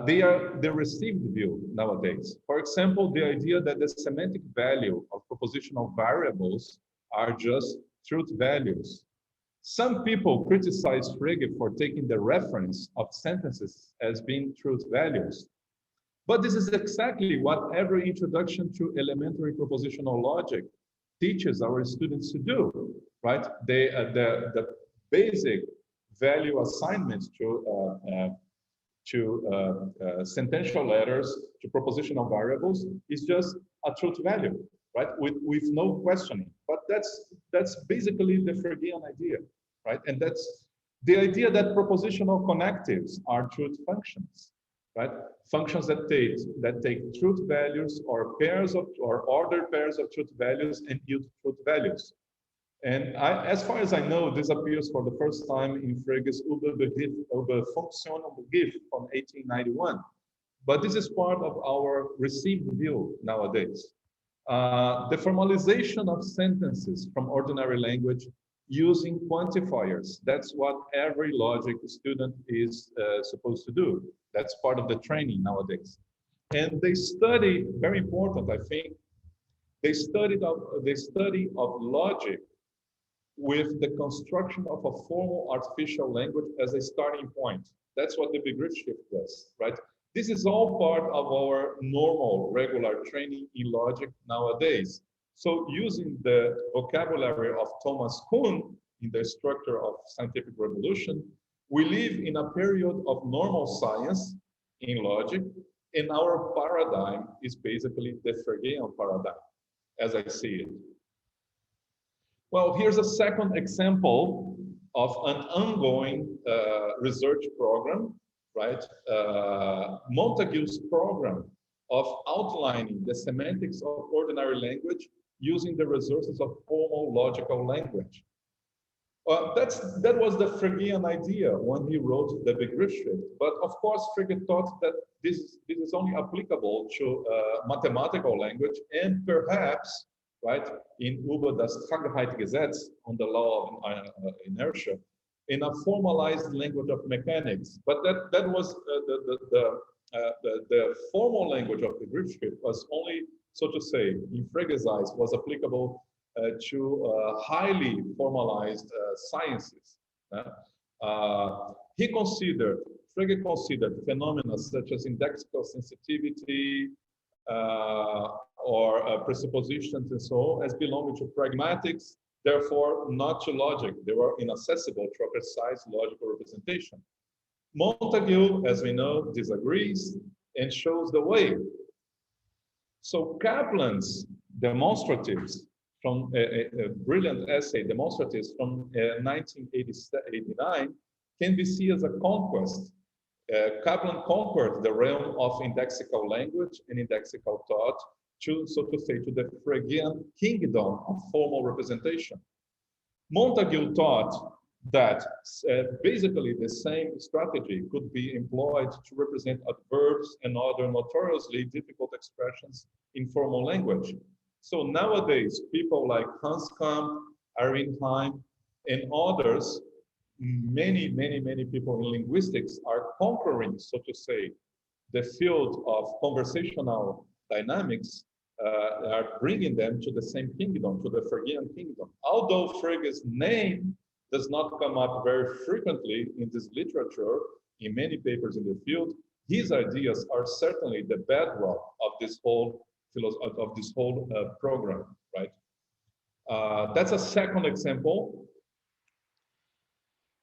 C: They are the received view nowadays. For example, the idea that the semantic value of propositional variables are just truth values. Some people criticize Frege for taking the reference of sentences as being truth values. But this is exactly what every introduction to elementary propositional logic teaches our students to do, right? The basic value assignments to sentential letters, to propositional variables, is just a truth value, right? With no questioning. But that's basically the Fregean idea, right? And that's the idea that propositional connectives are truth functions, right? Functions that take truth values or ordered pairs of truth values and yield truth values. And as far as I know, this appears for the first time in Frege's Über Funktion und Begriff from 1891. but this is part of our received view nowadays. The formalization of sentences from ordinary language using quantifiers. That's what every logic student is supposed to do. That's part of the training nowadays. And they study, very important, I think, they study of logic with the construction of a formal artificial language as a starting point. That's what the begriff shift does, right? This is all part of our normal, regular training in logic nowadays. So using the vocabulary of Thomas Kuhn in the structure of scientific revolution, we live in a period of normal science in logic, and our paradigm is basically the Fregean paradigm, as I see it. Well, here's a second example of an ongoing research program, right? Montague's program of outlining the semantics of ordinary language using the resources of formal logical language. That was the Fregean idea when he wrote the begriff shift. But of course, Frege thought that this is only applicable to mathematical language and perhaps, right, in über das Tragheitgesetz, on the law of inertia, in a formalized language of mechanics. But that was the formal language of the begriff shift was only, so to say, in Frege's eyes, was applicable to highly formalized sciences. Frege considered phenomena such as indexical sensitivity or presuppositions and so on as belonging to pragmatics, therefore not to logic. They were inaccessible to a precise logical representation. Montague, as we know, disagrees and shows the way. So Kaplan's demonstratives from a brilliant essay, Demonstratives from 1989, can be seen as a conquest. Kaplan conquered the realm of indexical language and indexical thought to, so to say, to the Fregean kingdom of formal representation. Montague thought that basically the same strategy could be employed to represent adverbs and other notoriously difficult expressions in formal language. So nowadays, people like Hans Kamp, Irene Heim, and others, many people in linguistics are conquering, so to say, the field of conversational dynamics, are bringing them to the same kingdom, to the Fregean kingdom. Although Frege's name does not come up very frequently in this literature, in many papers in the field, his ideas are certainly the bedrock of this whole program, right? That's a second example.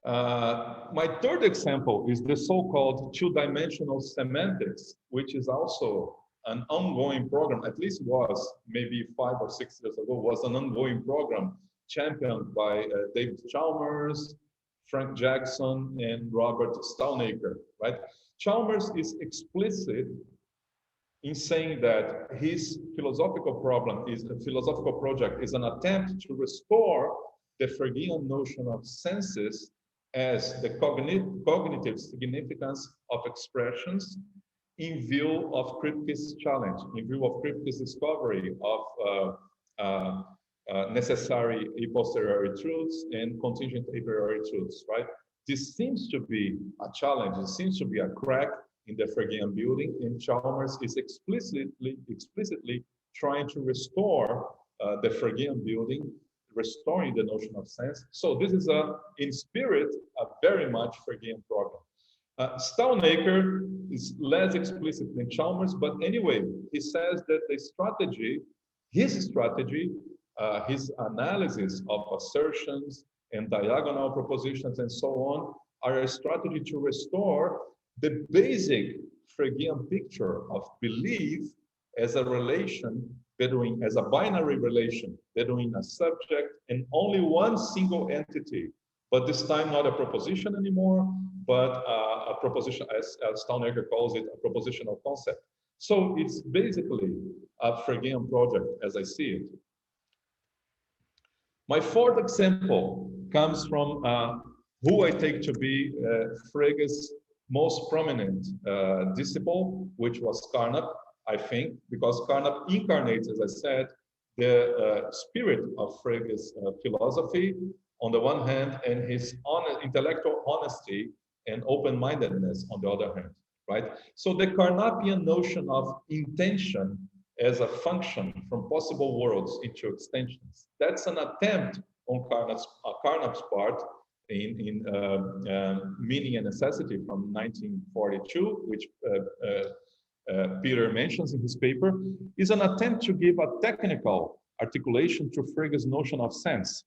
C: My third example is the so-called two-dimensional semantics, which is also an ongoing program, at least was maybe 5 or 6 years ago, was an ongoing program championed by David Chalmers, Frank Jackson, and Robert Stalnaker, right? Chalmers is explicit in saying that his philosophical project is an attempt to restore the Fregean notion of senses as the cognitive significance of expressions in view of Kripke's challenge, in view of Kripke's discovery of necessary a posteriori truths and contingent a priori truths, right? This seems to be a challenge, it seems to be a crack in the Fregean building, and Chalmers is explicitly trying to restore the Fregean building, restoring the notion of sense. So this is in spirit, a very much Fregean program. Stalnaker is less explicit than Chalmers, but anyway, he says that the strategy, his analysis of assertions and diagonal propositions and so on are a strategy to restore the basic Fregean picture of belief as a relation between, as a binary relation between a subject and only one single entity, but this time not a proposition anymore, but a proposition, as Stalnaker calls it, a propositional concept. So it's basically a Fregean project as I see it. My fourth example comes from who I take to be Frege's most prominent disciple, which was Carnap, I think, because Carnap incarnates, as I said, the spirit of Frege's philosophy on the one hand, and his intellectual honesty and open-mindedness on the other hand, right? So the Carnapian notion of intention as a function from possible worlds into extensions, that's an attempt on Carnap's part in Meaning and Necessity from 1942, which Peter mentions in his paper, is an attempt to give a technical articulation to Frege's notion of sense.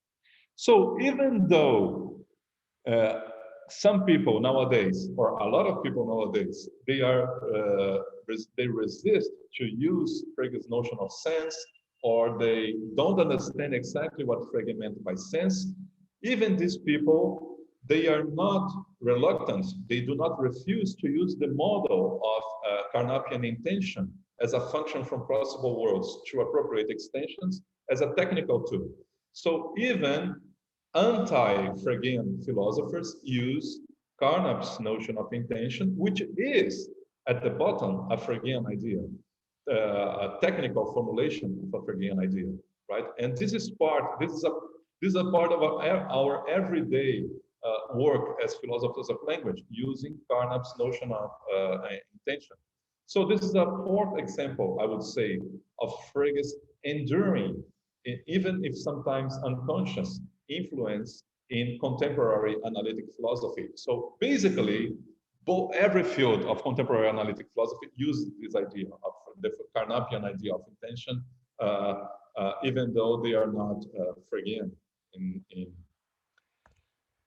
C: So even though some people nowadays, or a lot of people nowadays, they resist to use Frege's notion of sense, or they don't understand exactly what Frege meant by sense, even these people, they are not reluctant, they do not refuse to use the model of Carnapian intention as a function from possible worlds to appropriate extensions as a technical tool. So even anti-Fregean philosophers use Carnap's notion of intention, which is at the bottom a Fregean idea, a technical formulation of a Fregean idea, right? And this is a part of our everyday work as philosophers of language, using Carnap's notion of intention. So this is a fourth example, I would say, of Frege's enduring, even if sometimes unconscious, influence in contemporary analytic philosophy. So basically, every field of contemporary analytic philosophy uses this idea of the Carnapian idea of intention, even though they are not Fregean.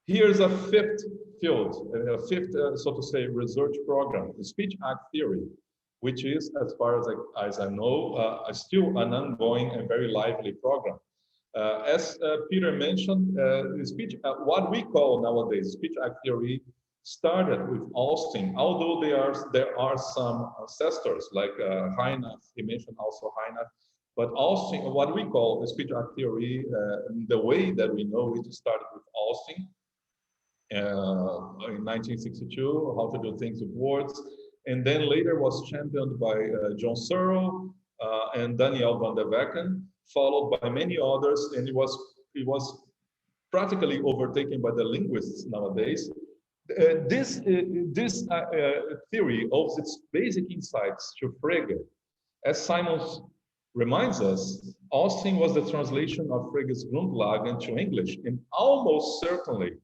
C: Here's a fifth field, a fifth, so to say, research program, the speech act theory, which is, as far as I know, still an ongoing and very lively program. As Peter mentioned, what we call nowadays speech act theory started with Austin, although there are some ancestors like Heinach, he mentioned also Heinach, but Austin, what we call the speech act theory, the way that we know it started with Austin in 1962, how to do things with words, and then later was championed by John Searle and Daniel van der Wecken, followed by many others, and it was practically overtaken by the linguists nowadays. This theory owes its basic insights to Frege. As Simons reminds us, Austin was the translation of Frege's Grundlagen to English, and almost certainly,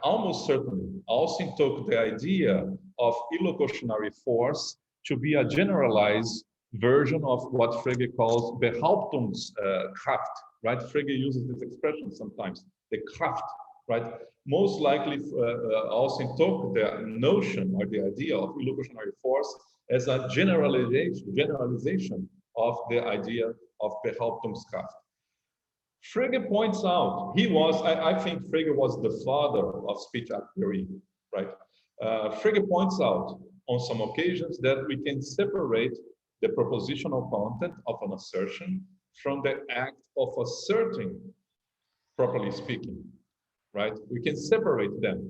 C: Austin took the idea of illocutionary force to be a generalized version of what Frege calls Behauptungskraft, right? Frege uses this expression sometimes, the Kraft, right? Most likely, Austin took the notion or the idea of illocutionary force as a generalization of the idea of Behauptungskraft. Frege points out, I think Frege was the father of speech act theory, right? Frege points out on some occasions that we can separate the propositional content of an assertion from the act of asserting, properly speaking, right? We can separate them.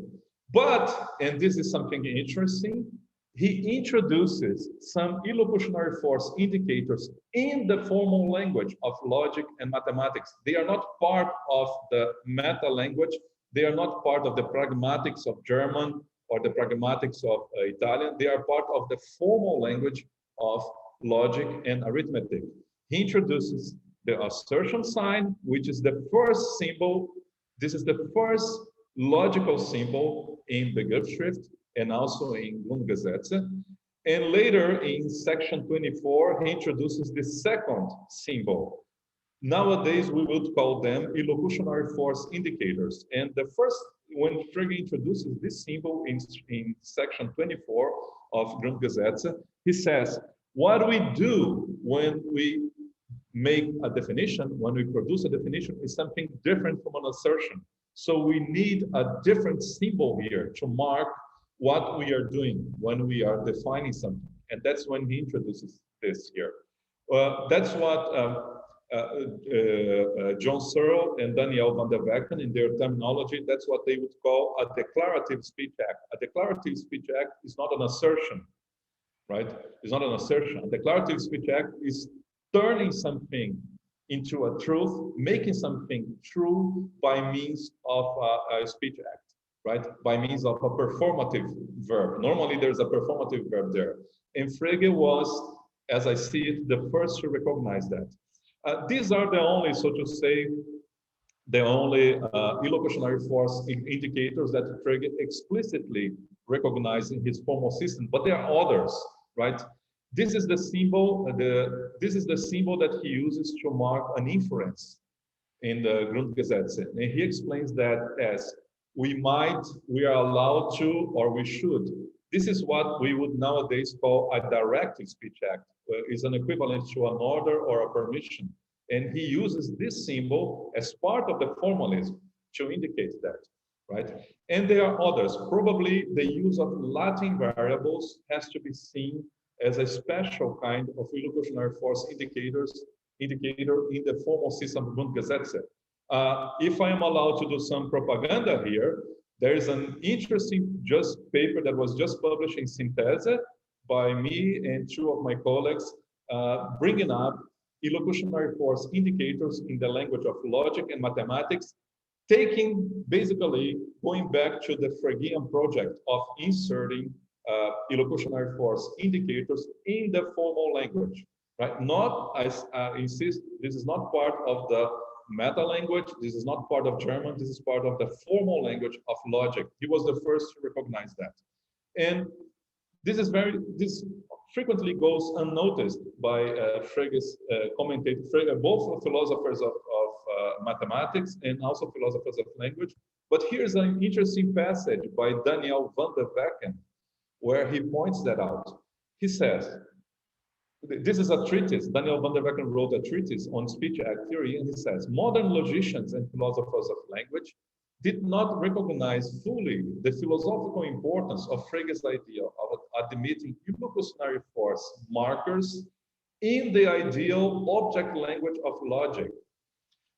C: But, and this is something interesting, he introduces some illocutionary force indicators in the formal language of logic and mathematics. They are not part of the meta language. They are not part of the pragmatics of German or the pragmatics of Italian. They are part of the formal language of logic and arithmetic. He introduces the assertion sign, which is the first symbol. This is the first logical symbol in Begriffsschrift and also in Grundgesetze. And later in section 24, he introduces the second symbol. Nowadays, we would call them illocutionary force indicators. And the first, when Frege introduces this symbol in section 24 of Grundgesetze, he says, what we do when we make a definition, when we produce a definition, is something different from an assertion. So we need a different symbol here to mark what we are doing when we are defining something. And that's when he introduces this here. That's what John Searle and Daniel van der Wecken, in their terminology, that's what they would call a declarative speech act. A declarative speech act is not an assertion, right? It's not an assertion. A declarative speech act is turning something into a truth, making something true by means of a speech act, right? By means of a performative verb. Normally there's a performative verb there. And Frege was, as I see it, the first to recognize that. These are the only, so to say, the only illocutionary force indicators that Frege explicitly recognized in his formal system, but there are others, right? This is the symbol. This is the symbol that he uses to mark an inference in the Grundgesetze, and he explains that as we are allowed to, or we should. This is what we would nowadays call a directive speech act. Is an equivalent to an order or a permission, and he uses this symbol as part of the formalism to indicate that, right? And there are others. Probably the use of Latin variables has to be seen as a special kind of illocutionary force indicator in the formal system of Grundgesetze. If I am allowed to do some propaganda here, there is an interesting paper that was just published in Synthese by me and two of my colleagues, bringing up illocutionary force indicators in the language of logic and mathematics, basically going back to the Fregean project of inserting illocutionary force indicators in the formal language, right? Not, I insist, this is not part of the meta language, this is not part of German, this is part of the formal language of logic. He was the first to recognize that. And this frequently goes unnoticed by Frege's commentators, both philosophers of mathematics and also philosophers of language. But here's an interesting passage by Daniel van der Wecken, where he points that out. He says, this is a treatise, Daniel van der Wecken wrote a treatise on speech act theory, and he says, modern logicians and philosophers of language did not recognize fully the philosophical importance of Frege's idea of admitting illocutionary force markers in the ideal object language of logic.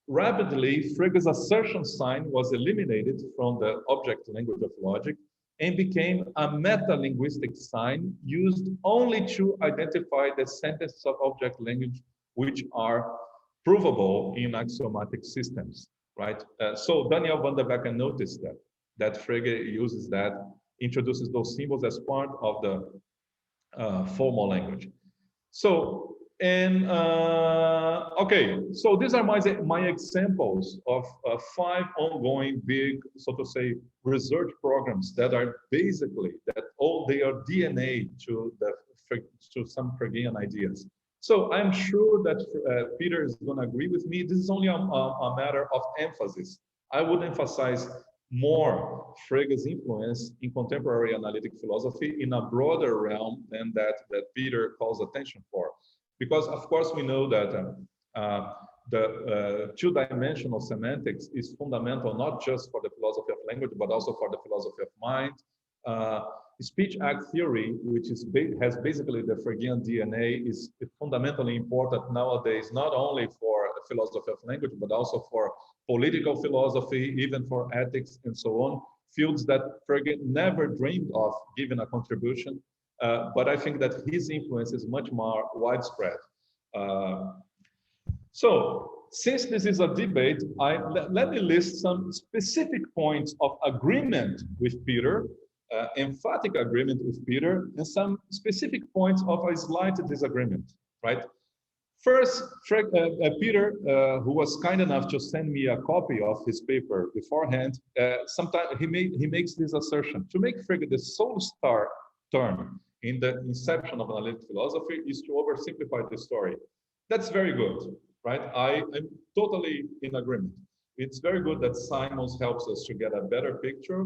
C: Rapidly, Frege's assertion sign was eliminated from the object language of logic and became a meta-linguistic sign used only to identify the sentences of object language which are provable in axiomatic systems. Right. So Daniel van der Wecken noticed that Frege uses that, introduces those symbols as part of the formal language. So, and okay, so these are my examples of 5 ongoing big, so to say, research programs that are basically they are DNA to some Fregean ideas. So I'm sure that Peter is going to agree with me. This is only a matter of emphasis. I would emphasize more Frege's influence in contemporary analytic philosophy in a broader realm than that Peter calls attention for. Because of course we know that the two-dimensional semantics is fundamental not just for the philosophy of language, but also for the philosophy of mind. Speech act theory, which has basically the Fregean DNA, is fundamentally important nowadays, not only for philosophy of language, but also for political philosophy, even for ethics and so on, fields that Frege never dreamed of giving a contribution. But I think that his influence is much more widespread. So, since this is a debate, let me list some specific points of agreement with Peter, emphatic agreement with Peter, and some specific points of a slight disagreement, right? First, Peter, who was kind enough to send me a copy of his paper beforehand, sometimes he makes this assertion: to make Frege the sole star term in the inception of analytic philosophy is to oversimplify the story. That's very good, right? I'm totally in agreement. It's very good that Simons helps us to get a better picture.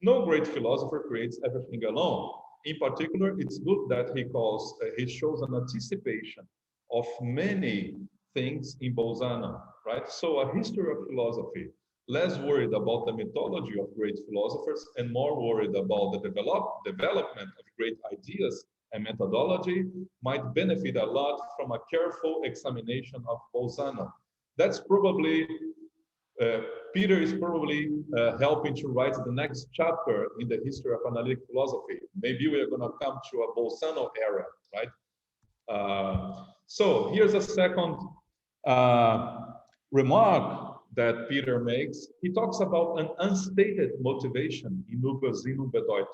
C: No great philosopher creates everything alone. In particular, it's good that he shows an anticipation of many things in Bolzano, right? So a history of philosophy, less worried about the mythology of great philosophers and more worried about the development of great ideas and methodology might benefit a lot from a careful examination of Bolzano. That's probably, Peter is probably helping to write the next chapter in the history of analytic philosophy. Maybe we are going to come to a Bolzano era, right? So here's a second remark that Peter makes. He talks about an unstated motivation in Übersinn und Bedeutung.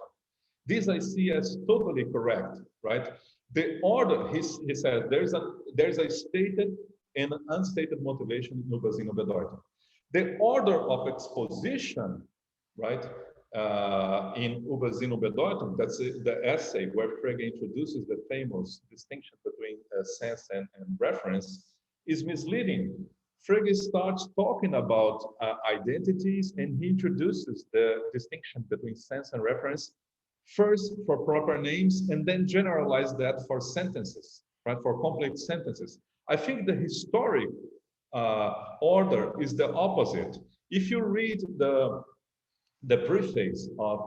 C: This I see as totally correct, right? The order, he says, there's a stated and unstated motivation in Übersinn und Bedeutung. The order of exposition, right, in Übersinn und Bedeutung, that's the essay where Frege introduces the famous distinction between sense and reference, is misleading. Frege starts talking about identities, and he introduces the distinction between sense and reference first for proper names, and then generalize that for sentences, right, for complex sentences. I think the historic order is the opposite. If you read the preface of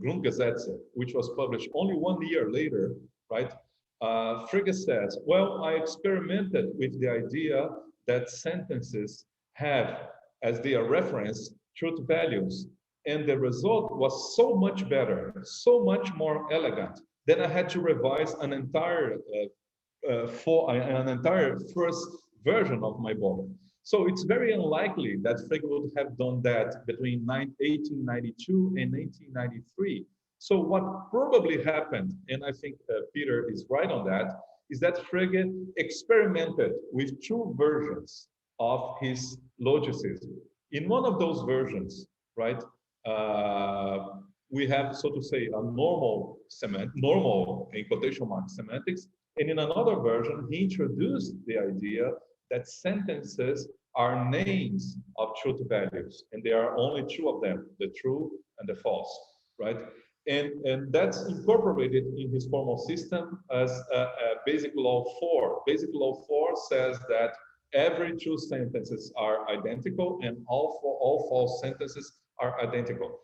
C: Grundgesetze, which was published only 1 year later, right? Frege says, well, I experimented with the idea that sentences have, as their reference, truth values. And the result was so much better, so much more elegant, that I had to revise an entire first version of my book. So it's very unlikely that Frege would have done that between 1892 and 1893. So what probably happened, and I think Peter is right on that, is that Frege experimented with 2 versions of his logicism. In one of those versions, right, we have, so to say, a normal in quotation marks semantics, and in another version, he introduced the idea that sentences are names of truth values, and there are only 2 of them, the true and the false, right? And that's incorporated in his formal system as Basic Law 4. Basic Law 4 says that every true sentences are identical and all false sentences are identical.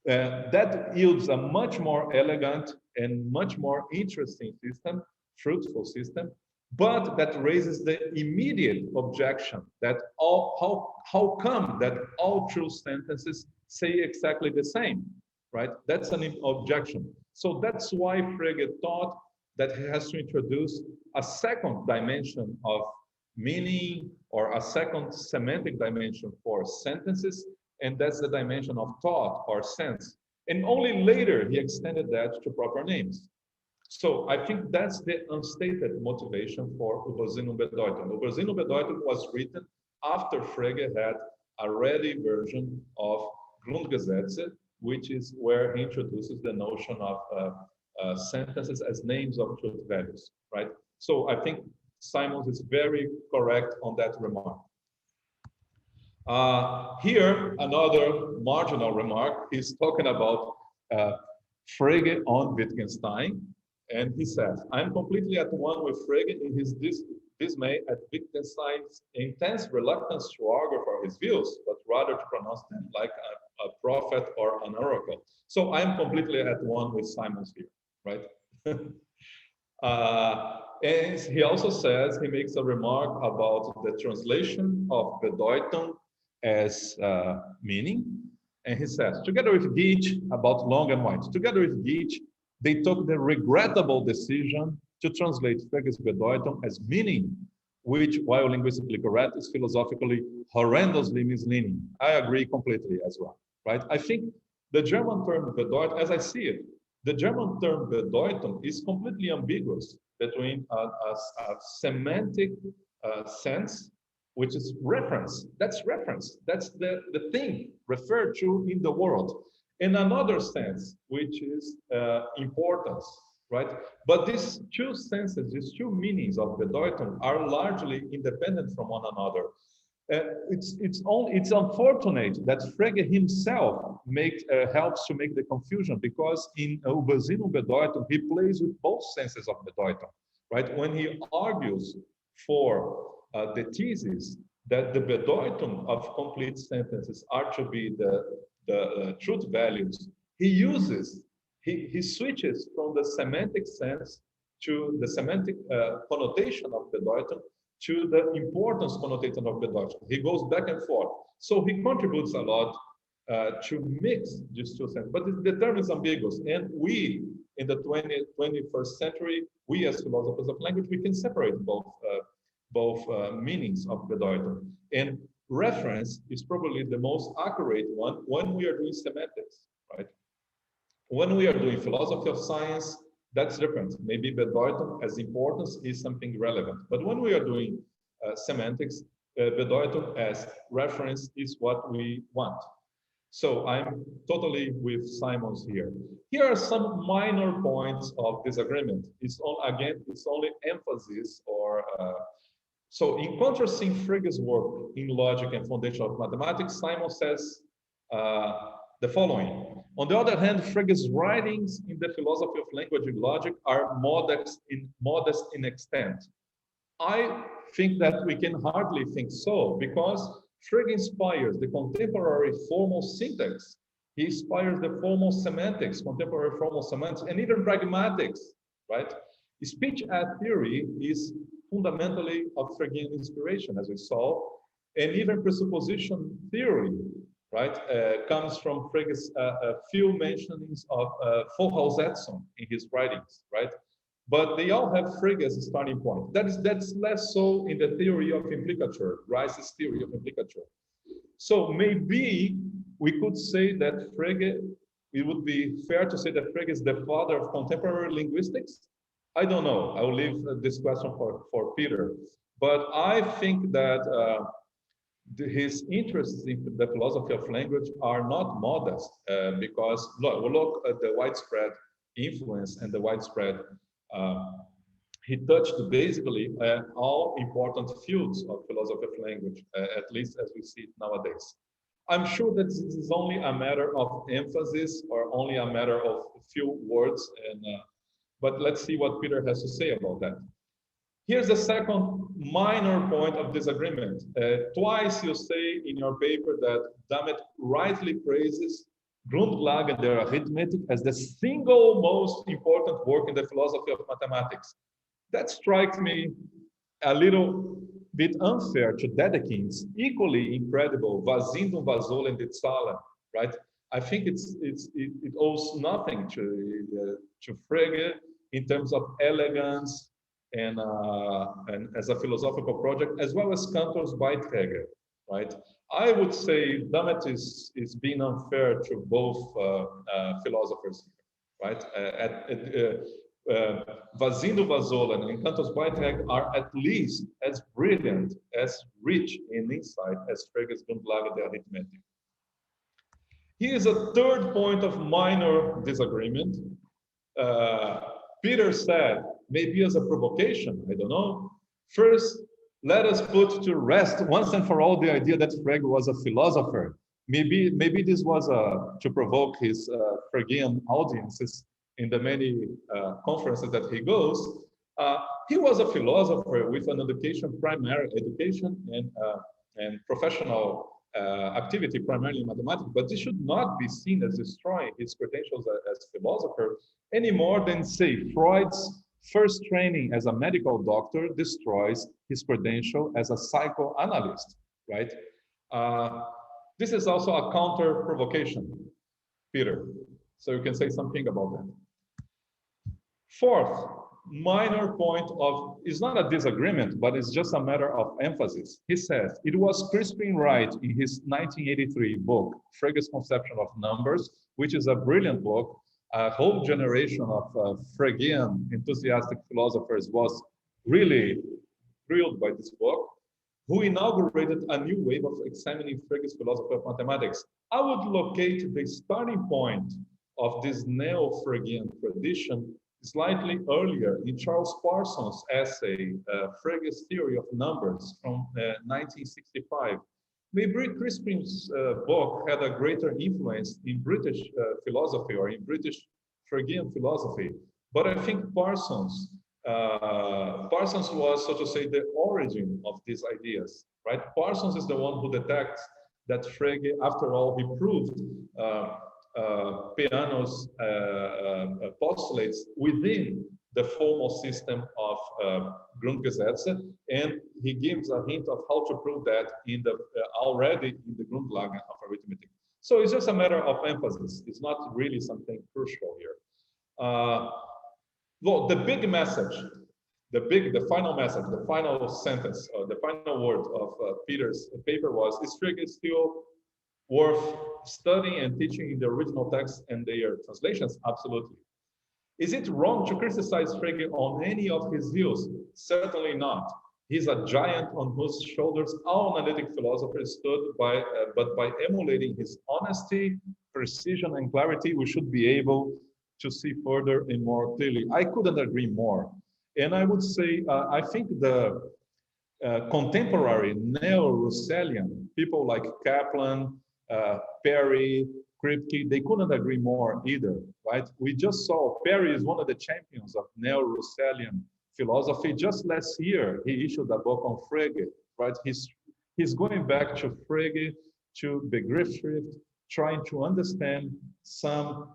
C: That yields a much more elegant and much more interesting system, fruitful system, but that raises the immediate objection that how come that all true sentences say exactly the same, right? That's an objection. So that's why Frege thought that he has to introduce a second dimension of meaning or a second semantic dimension for sentences, and that's the dimension of thought or sense. And only later he extended that to proper names. So I think that's the unstated motivation for Übersinn und Bedeutung. Übersinn und Bedeutung was written after Frege had a ready version of Grundgesetze, which is where he introduces the notion of sentences as names of truth values, right? So I think Simons is very correct on that remark. Here, another marginal remark. He's talking about Frege on Wittgenstein, and he says, I'm completely at one with Frege in his dismay at Wittgenstein's intense reluctance to argue for his views, but rather to pronounce them like a prophet or an oracle. So I'm completely at one with Simons here, right? And he also says, he makes a remark about the translation of Bedeutung as meaning. And he says, together with Geach, about long and wide, together with Geach, they took the regrettable decision to translate Frege's Bedeutung as meaning, which, while linguistically correct, is philosophically horrendously misleading. I agree completely as well, right? I think the German term Bedeutung, as I see it, the German term Bedeutung is completely ambiguous between a semantic sense, which is reference. That's reference. That's the thing referred to in the world. In another sense, which is importance, right? But these 2 senses, these 2 meanings of Bedeutung are largely independent from one another. It's unfortunate that Frege himself helps to make the confusion, because in Übersinn und Bedeutung he plays with both senses of Bedeutung, right? When he argues for the thesis that the Bedeutung of complete sentences are to be the truth values, he uses he switches from the semantic sense to the semantic connotation of Bedeutung to the importance connotation of Bedeutung. He goes back and forth. So he contributes a lot to mix these two senses. But the term is ambiguous. And we, in the 21st century, we as philosophers of language, we can separate both meanings of Bedeutung. And reference is probably the most accurate one when we are doing semantics, right? When we are doing philosophy of science, that's different. Maybe Bedeutung as importance is something relevant. But when we are doing semantics, Bedeutung as reference is what we want. So I'm totally with Simons here. Here are some minor points of disagreement. It's only emphasis or so in contrasting Frege's work in logic and foundation of mathematics, Simon says the following. On the other hand, Frege's writings in the philosophy of language and logic are modest in extent. I think that we can hardly think so, because Frege inspires the contemporary formal syntax. He inspires the formal semantics, contemporary formal semantics, and even pragmatics, right? Speech theory is fundamentally of Fregean inspiration, as we saw, and even presupposition theory, right, comes from Frege's few mentionings of Voraussetzung in his writings, right? But they all have Frege as a starting point. That's less so in the theory of implicature, Rice's theory of implicature. So maybe we could say that Frege, it would be fair to say that Frege is the father of contemporary linguistics. I don't know. I will leave this question for Peter. But I think that his interests in the philosophy of language are not modest, because look at the widespread influence and the widespread, he touched basically all important fields of philosophy of language, at least as we see it nowadays. I'm sure that this is only a matter of emphasis or only a matter of a few words, but let's see what Peter has to say about that. Here's the second minor point of disagreement. Twice you say in your paper that Dammit rightly praises Grundlagen der Arithmetic as the single most important work in the philosophy of mathematics. That strikes me a little bit unfair to Dedekind's equally incredible Vasindum, Vasol, and Zahlen, right? I think it owes nothing to Frege in terms of elegance and as a philosophical project, as well as Cantor's Beiträge, right? I would say Dammit is being unfair to both philosophers, right? Vasindum, Vasol, and Cantor's Beiträge are at least as brilliant, as rich in insight as Frege's Grundlagen der Arithmetik. Here is a third point of minor disagreement. Peter said, maybe as a provocation, I don't know. First, let us put to rest once and for all the idea that Frege was a philosopher. Maybe this was to provoke his Fregean audiences in the many conferences that he goes. He was a philosopher with an education, primary education and professional activity, primarily in mathematics, but this should not be seen as destroying his credentials as philosopher any more than, say, Freud's first training as a medical doctor destroys his credential as a psychoanalyst, right? This is also a counter provocation, Peter. So you can say something about that. Fourth, minor point of, is not a disagreement, but it's just a matter of emphasis. He says, it was Crispin Wright in his 1983 book, Frege's Conception of Numbers, which is a brilliant book. A whole generation of Fregean enthusiastic philosophers was really thrilled by this book, who inaugurated a new wave of examining Frege's philosophy of mathematics. I would locate the starting point of this neo-Fregean tradition slightly earlier in Charles Parsons' essay, Frege's Theory of Numbers from 1965. Maybe Crispin's book had a greater influence in British philosophy or in British Fregean philosophy, but I think Parsons was, so to say, the origin of these ideas, right? Parsons is the one who detects that Frege, after all, he proved Peano's postulates within the formal system of Grundgesetze, and he gives a hint of how to prove that in the already in the Grundlagen of arithmetic. So it's just a matter of emphasis. It's not really something crucial here. Well, the big message, the final message, the final sentence, the final word of Peter's paper was: is Frege still worth studying and teaching in the original text and their translations? Absolutely. Is it wrong to criticize Frege on any of his views? Certainly not. He's a giant on whose shoulders all analytic philosophers stood, but by emulating his honesty, precision, and clarity, we should be able to see further and more clearly. I couldn't agree more. And I would say, I think the contemporary neo-Russellian, people like Kaplan, Perry, Kripke, they couldn't agree more either, right? We just saw Perry is one of the champions of neo-Russellian philosophy. Just last year, he issued a book on Frege, right? He's going back to Frege, to Begriffsschrift, trying to understand some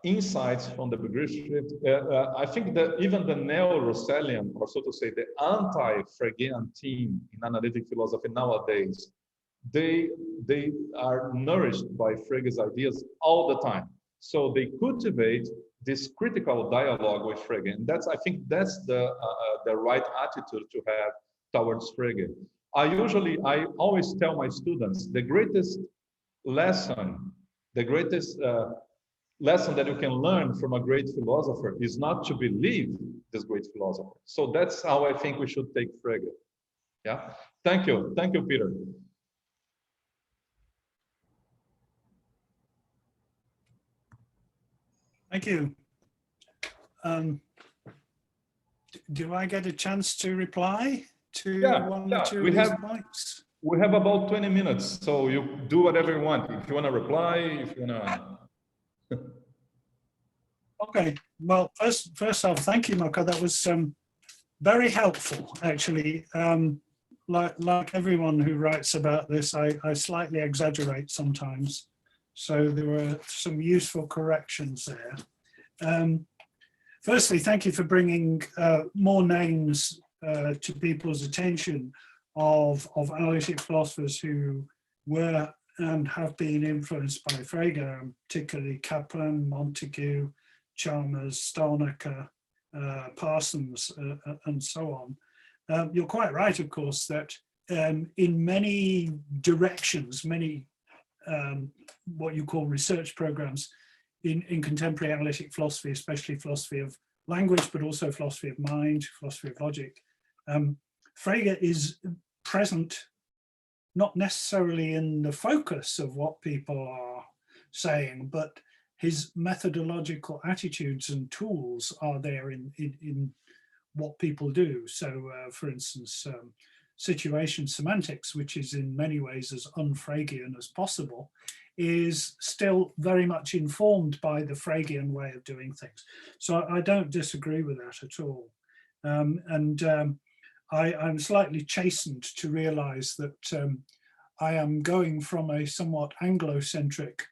C: insights from the Begriffsschrift. I think that even the neo-Russellian, or so to say, the anti-Fregean team in analytic philosophy nowadays, they are nourished by Frege's ideas all the time. So they cultivate this critical dialogue with Frege, and I think that's the right attitude to have towards Frege. I always tell my students, the greatest lesson that you can learn from a great philosopher is not to believe this great philosopher. So that's how I think we should take Frege. Yeah. Thank you, Peter.
B: Thank you. Do I get a chance to reply to one or two of these points?
C: We have about 20 minutes, so you do whatever you want. If you want to reply, if you want to.
B: Okay. Well, first off, thank you, Marco. That was very helpful, actually. Like everyone who writes about this, I slightly exaggerate sometimes. So there were some useful corrections there. Firstly, thank you for bringing more names to people's attention of analytic philosophers who were and have been influenced by Frege, particularly Kaplan, Montague, Chalmers, Stalnaker, Parsons, and so on. You're quite right, of course, that in many directions, many what you call research programs in contemporary analytic philosophy, especially philosophy of language, but also philosophy of mind, philosophy of logic, Frege is present not necessarily in the focus of what people are saying, but his methodological attitudes and tools are there in what people do. So, for instance, situation semantics, which is in many ways as un-Fregean as possible, is still very much informed by the Fregean way of doing things. So I don't disagree with that at all. I'm slightly chastened to realize that I am going from a somewhat Anglo-centric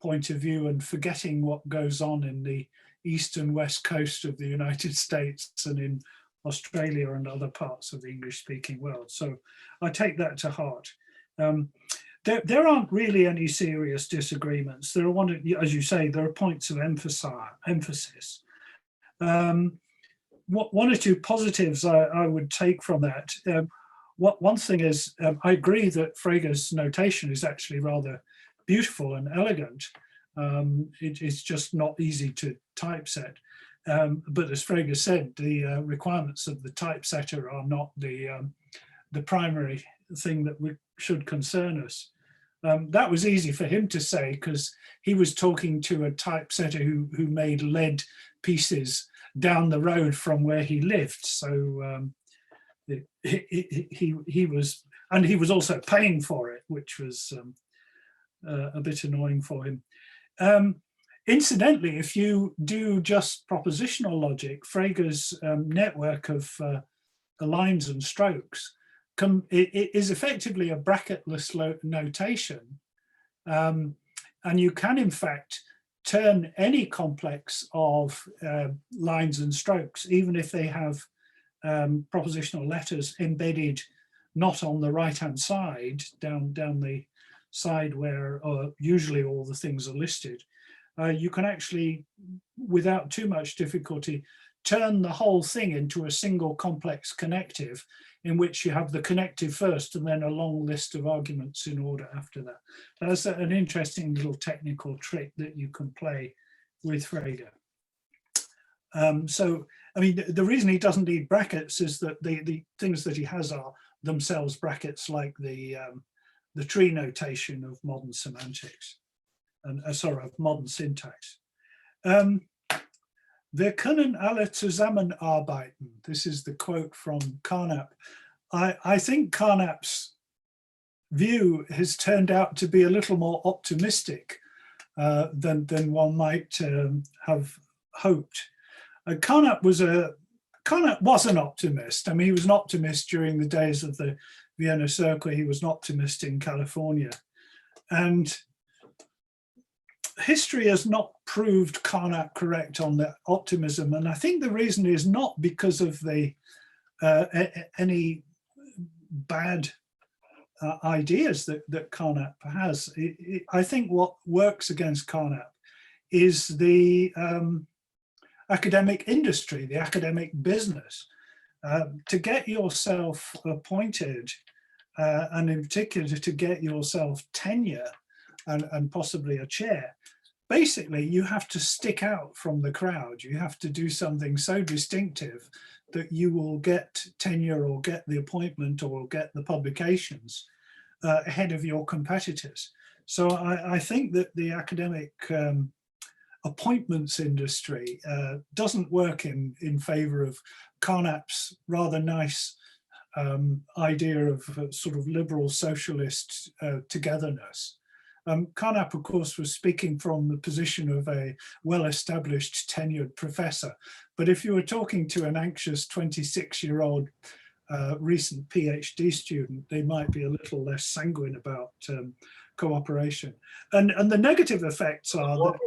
B: point of view and forgetting what goes on in the east and west coast of the United States and in Australia and other parts of the English-speaking world. So I take that to heart. There aren't really any serious disagreements. There are as you say, there are points of emphasis. One or two positives I would take from that. One thing is, I agree that Frege's notation is actually rather beautiful and elegant. It's just not easy to typeset. But as Frege said, the requirements of the typesetter are not the primary thing that should concern us. That was easy for him to say because he was talking to a typesetter who made lead pieces down the road from where he lived. So he was also paying for it, which was a bit annoying for him. Incidentally, if you do just propositional logic, Frege's network of lines and strokes it is effectively a bracketless notation. And you can, in fact, turn any complex of lines and strokes, even if they have propositional letters embedded not on the right-hand side, down the side where usually all the things are listed. You can actually, without too much difficulty, turn the whole thing into a single complex connective in which you have the connective first and then a long list of arguments in order after that. That's an interesting little technical trick that you can play with Frege. So, I mean, the reason he doesn't need brackets is that the things that he has are themselves brackets, like the tree notation of modern semantics, and sorry, of modern syntax. Wir können alle zusammenarbeiten. This is the quote from Carnap. I think Carnap's view has turned out to be a little more optimistic than one might have hoped. Carnap was an optimist. I mean, he was an optimist during the days of the Vienna Circle. He was an optimist in California. And history has not proved Carnap correct on the optimism. And I think the reason is not because of the any bad ideas that Carnap has. I think what works against Carnap is the academic industry, the academic business. To get yourself appointed, and in particular to get yourself tenure and possibly a chair, basically you have to stick out from the crowd. You have to do something so distinctive that you will get tenure or get the appointment or get the publications ahead of your competitors. So I think that the academic appointments industry doesn't work in favor of Carnap's rather nice idea of sort of liberal socialist togetherness. Carnap, of course, was speaking from the position of a well-established tenured professor. But if you were talking to an anxious 26-year-old recent PhD student, they might be a little less sanguine about cooperation. And the negative effects are that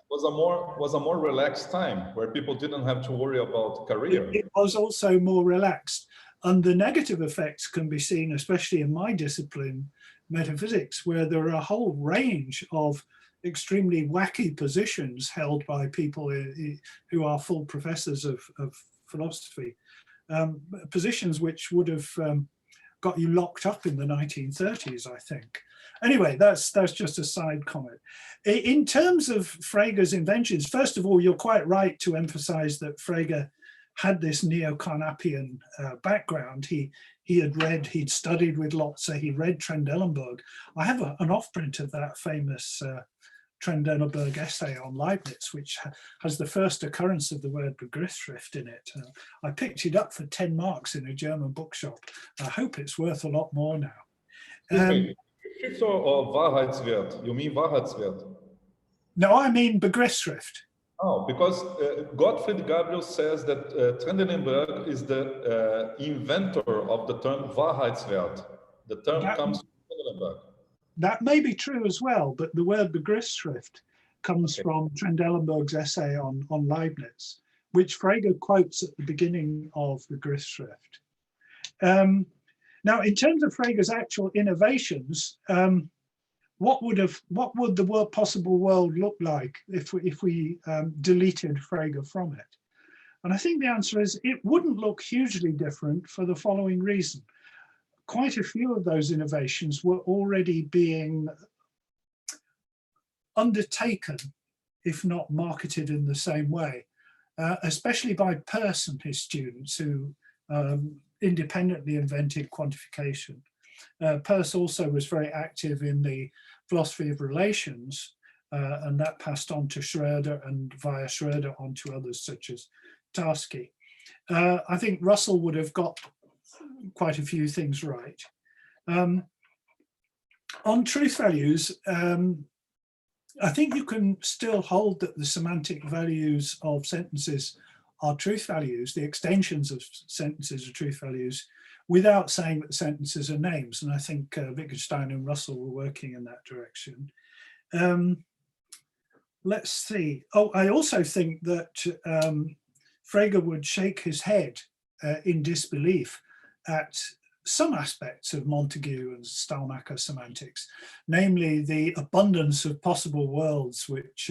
C: was a more relaxed time where people didn't have to worry about career.
B: It was also more relaxed. And the negative effects can be seen, especially in my discipline, metaphysics, where there are a whole range of extremely wacky positions held by people who are full professors of philosophy, positions which would have got you locked up in the 1930s, I think. Anyway, that's just a side comment. In terms of Frege's inventions, first of all, you're quite right to emphasize that Frege had this neo-Carnapian background. He'd studied with Lotze, he read Trendelenburg. I have an offprint of that famous Trendelenburg essay on Leibniz, which has the first occurrence of the word Begriffsschrift in it. I picked it up for 10 marks in a German bookshop. I hope it's worth a lot more now.
C: Begriffsschrift or Wahrheitswert? You mean Wahrheitswert?
B: No, I mean Begriffsschrift.
C: Oh, because Gottfried Gabriel says that Trendelenburg is the inventor of the term Wahrheitswert. The term comes from Trendelenburg.
B: That may be true as well, but the word Begriffsschrift comes from Trendelenburg's essay on Leibniz, which Frege quotes at the beginning of Begriffsschrift. Now, in terms of Frege's actual innovations, what would the possible world look like if we deleted Frege from it? And I think the answer is it wouldn't look hugely different for the following reason. Quite a few of those innovations were already being undertaken, if not marketed in the same way, especially by Peirce and his students who independently invented quantification. Peirce also was very active in the philosophy of relations, and that passed on to Schroeder and via Schroeder on to others such as Tarski. I think Russell would have got quite a few things right. On truth values, I think you can still hold that the semantic values of sentences are truth values, the extensions of sentences are truth values, without saying that sentences are names. And I think Wittgenstein and Russell were working in that direction. Let's see. Oh, I also think that Frege would shake his head in disbelief at some aspects of Montague and Stalmacher semantics, namely the abundance of possible worlds which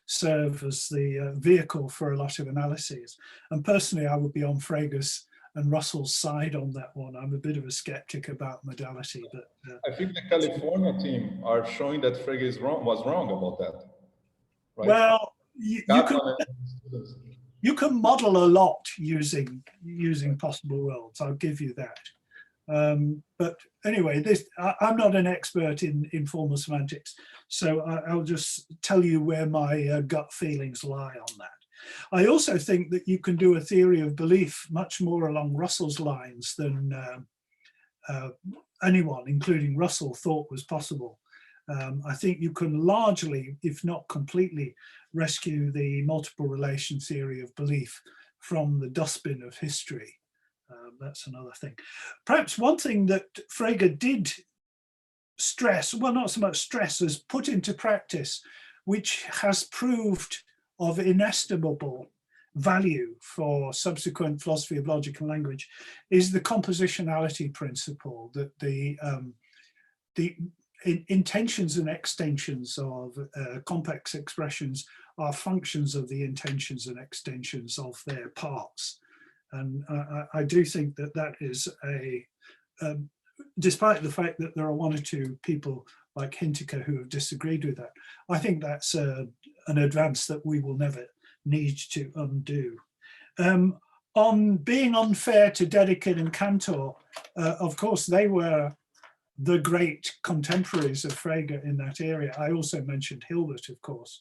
B: serve as the vehicle for a lot of analyses. And personally, I would be on Frege's and Russell's side on that one. I'm a bit of a skeptic about modality, but
C: I think the California team are showing that Frege was wrong about that. Right?
B: Well, you can model a lot using possible worlds. I'll give you that. But anyway, I'm not an expert in formal semantics, so I'll just tell you where my gut feelings lie on that. I also think that you can do a theory of belief much more along Russell's lines than anyone, including Russell, thought was possible. I think you can largely, if not completely, rescue the multiple relation theory of belief from the dustbin of history. That's another thing. Perhaps one thing that Frege did stress, well, not so much stress as put into practice, which has proved of inestimable value for subsequent philosophy of logic and language, is the compositionality principle, that the intentions and extensions of complex expressions are functions of the intentions and extensions of their parts. And I do think that that is despite the fact that there are one or two people like Hintiker who have disagreed with that, I think that's an advance that we will never need to undo. On being unfair to Dedekind and Cantor, of course, they were the great contemporaries of Frege in that area. I also mentioned Hilbert, of course.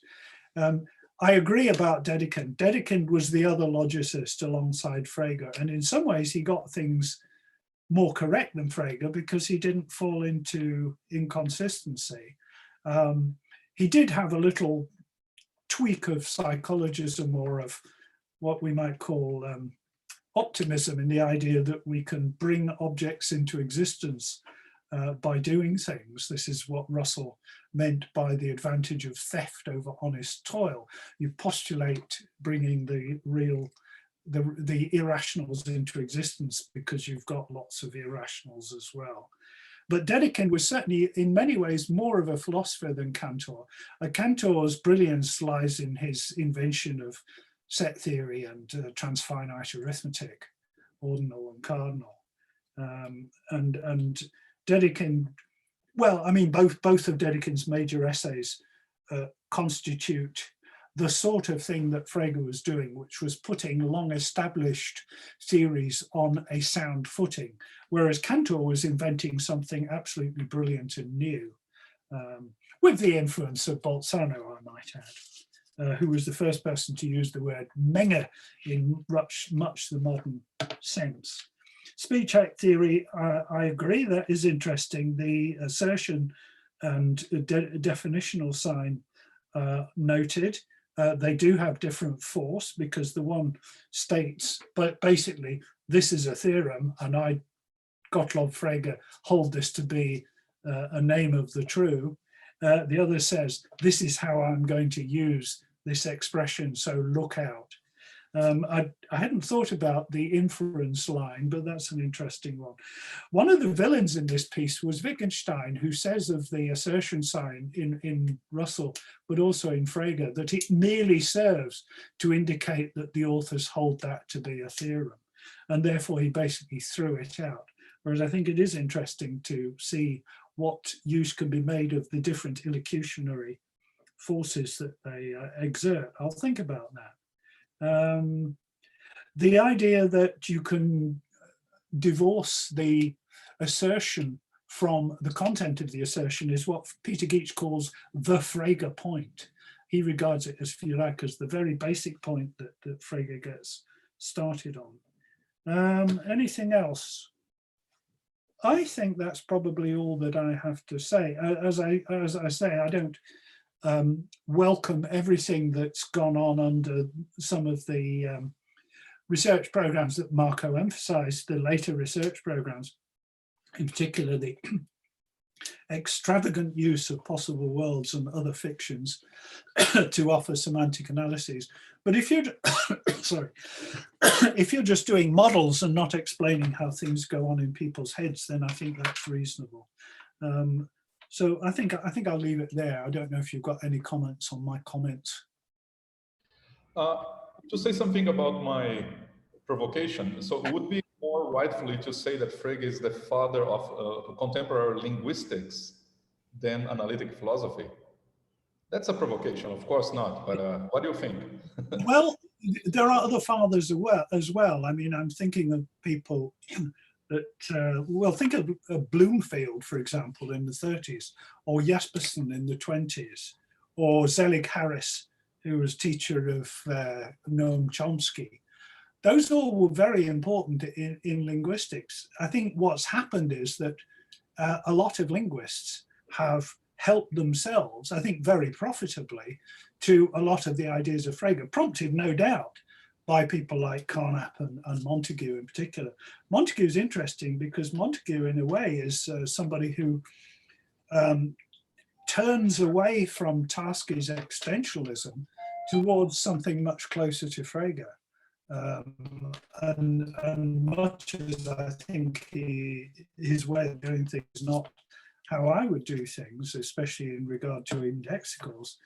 B: I agree about Dedekind. Dedekind was the other logicist alongside Frege, and in some ways he got things more correct than Frege because he didn't fall into inconsistency. He did have a little tweak of psychologism, or of what we might call optimism, in the idea that we can bring objects into existence by doing things. This is what Russell meant by the advantage of theft over honest toil. You postulate bringing the irrationals into existence because you've got lots of irrationals as well. But Dedekind was certainly in many ways more of a philosopher than Cantor. Cantor's brilliance lies in his invention of set theory and transfinite arithmetic, ordinal and cardinal. And Dedekind, well, I mean, both of Dedekind's major essays constitute the sort of thing that Frege was doing, which was putting long established theories on a sound footing, whereas Cantor was inventing something absolutely brilliant and new, with the influence of Bolzano, I might add, who was the first person to use the word Menge in much the modern sense. Speech act theory, I agree, that is interesting. The assertion and definitional sign noted. They do have different force because the one states, but basically this is a theorem, and I, Gottlob Frege, hold this to be a name of the true. The other says, this is how I'm going to use this expression, so look out. I hadn't thought about the inference line, but that's an interesting one. One of the villains in this piece was Wittgenstein, who says of the assertion sign in Russell, but also in Frege, that it merely serves to indicate that the authors hold that to be a theorem. And therefore he basically threw it out. Whereas I think it is interesting to see what use can be made of the different illocutionary forces that they exert. I'll think about that. The idea that you can divorce the assertion from the content of the assertion is what Peter Geach calls the Frege point. He regards it, as if you like, as the very basic point that Frege gets started on. Anything else? I think that's probably all that I have to say. As I say, I don't welcome everything that's gone on under some of the research programs that Marco emphasized, the later research programs, in particular the extravagant use of possible worlds and other fictions to offer semantic analyses. But if you're, sorry, if you're just doing models and not explaining how things go on in people's heads, then I think that's reasonable. So I think I'll leave it there. I don't know if you've got any comments on my comments.
C: To say something about my provocation, so it would be more rightfully to say that Frege is the father of contemporary linguistics than analytic philosophy. That's a provocation, of course not, but what do you think?
B: Well, there are other fathers as well. I mean, I'm thinking of people that, well, think of Bloomfield, for example, in the 30s, or Jespersen in the 20s, or Zelig Harris, who was teacher of Noam Chomsky. Those all were very important in linguistics. I think what's happened is that a lot of linguists have helped themselves, I think very profitably, to a lot of the ideas of Frege, prompted no doubt by people like Carnap and Montague in particular. Montague is interesting because Montague in a way is somebody who turns away from Tarski's existentialism towards something much closer to Frege. And much as I think his way of doing things is not how I would do things, especially in regard to indexicals,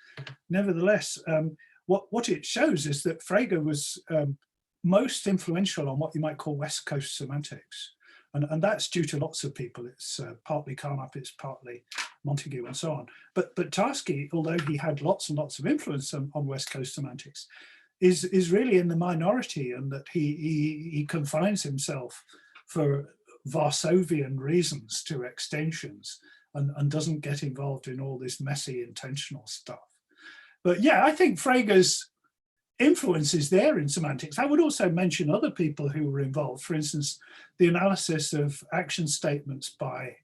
B: nevertheless, what it shows is that Frege was most influential on what you might call West Coast semantics. And that's due to lots of people. It's partly Carnap, it's partly Montague and so on. But Tarski, although he had lots and lots of influence on West Coast semantics, is really in the minority, and that he confines himself for Varsovian reasons to extensions and doesn't get involved in all this messy intentional stuff. But yeah, I think Frege's influence is there in semantics. I would also mention other people who were involved. For instance, the analysis of action statements by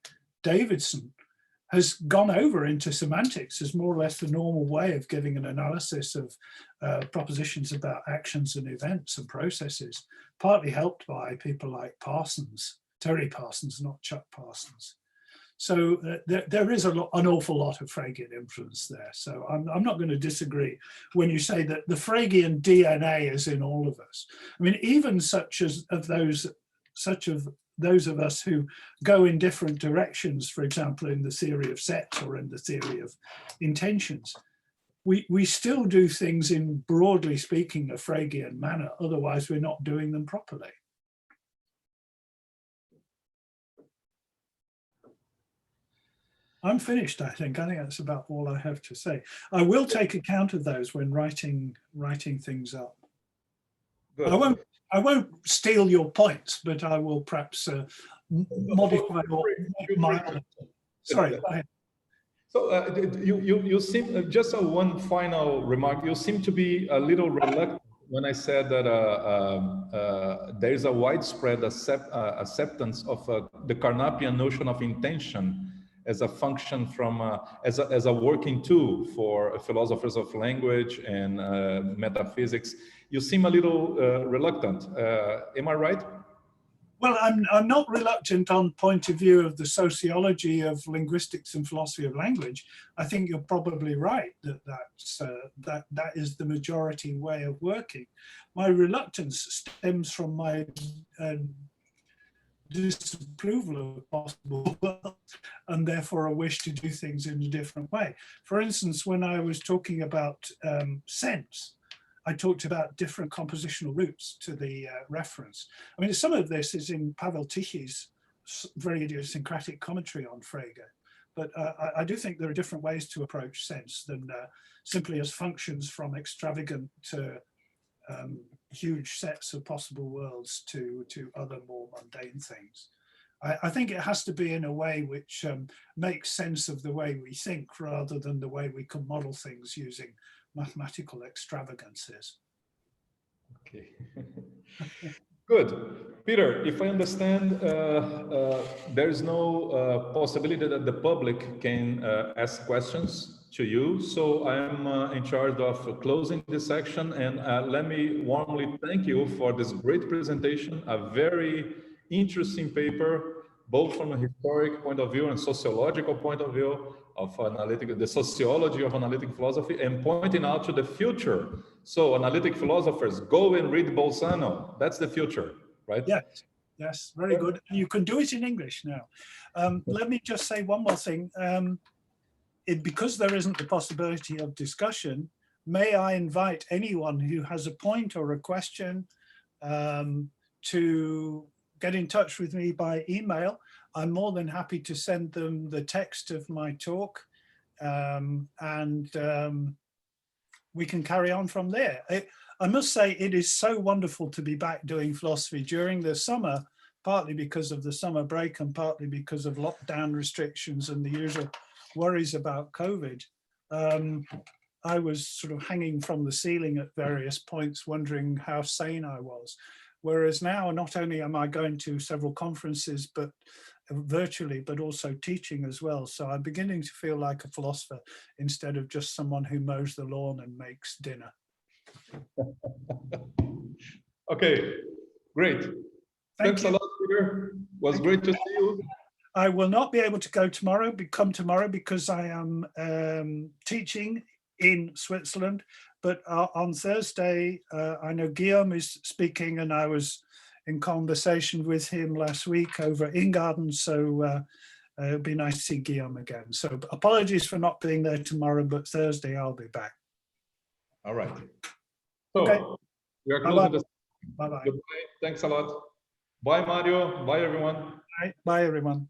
B: Davidson has gone over into semantics as more or less the normal way of giving an analysis of propositions about actions and events and processes, partly helped by people like Parsons, Terry Parsons, not Chuck Parsons. So there is an awful lot of Fregean influence there. So I'm not going to disagree when you say that the Fregean DNA is in all of us. I mean, even such of those of us who go in different directions, for example, in the theory of sets or in the theory of intentions, we still do things in, broadly speaking, a Fregean manner. Otherwise, we're not doing them properly. I'm finished, I think. I think that's about all I have to say. I will take account of those when writing things up. Good. I won't steal your points, but I will perhaps modify my. Sorry.
C: So you seem, just one final remark, you seem to be a little reluctant when I said that there is a widespread acceptance of the Carnapian notion of intention as a function from, as a working tool for philosophers of language and metaphysics. You seem a little reluctant. Am I right?
B: Well, I'm not reluctant on point of view of the sociology of linguistics and philosophy of language. I think you're probably right that is the majority way of working. My reluctance stems from my disapproval of possible and therefore a wish to do things in a different way. For instance, when I was talking about sense, I talked about different compositional routes to the reference. I mean, some of this is in Pavel Tichy's very idiosyncratic commentary on Frege, but I do think there are different ways to approach sense than simply as functions from extravagant to huge sets of possible worlds to other more mundane things. I think it has to be in a way which makes sense of the way we think rather than the way we can model things using mathematical extravagances.
C: Okay. Good. Peter, if I understand, there's no possibility that the public can ask questions to you. So I'm in charge of closing this section, and let me warmly thank you for this great presentation, a very interesting paper, both from a historic point of view and sociological point of view of the sociology of analytic philosophy, and pointing out to the future. So analytic philosophers, go and read Bolzano. That's the future, right?
B: Yes, yes, very good. You can do it in English now. Let me just say one more thing. Because there isn't the possibility of discussion, may I invite anyone who has a point or a question to get in touch with me by email. I'm more than happy to send them the text of my talk, and we can carry on from there. I must say it is so wonderful to be back doing philosophy during the summer, partly because of the summer break and partly because of lockdown restrictions and the usual worries about COVID. I was sort of hanging from the ceiling at various points, wondering how sane I was. Whereas now, not only am I going to several conferences, but virtually, but also teaching as well. So I'm beginning to feel like a philosopher instead of just someone who mows the lawn and makes dinner.
C: Okay, great. Thanks a lot, Peter. It was great to see you.
B: I will not be able to come tomorrow because I am teaching in Switzerland, but on Thursday, I know Guillaume is speaking, and I was in conversation with him last week over Ingarden, so it'll be nice to see Guillaume again. So apologies for not being there tomorrow, but Thursday I'll be back.
C: All right. So
B: okay.
C: We are closing this.
B: Bye-bye.
C: Goodbye. Thanks a lot. Bye, Mario. Bye, everyone.
B: Bye, everyone.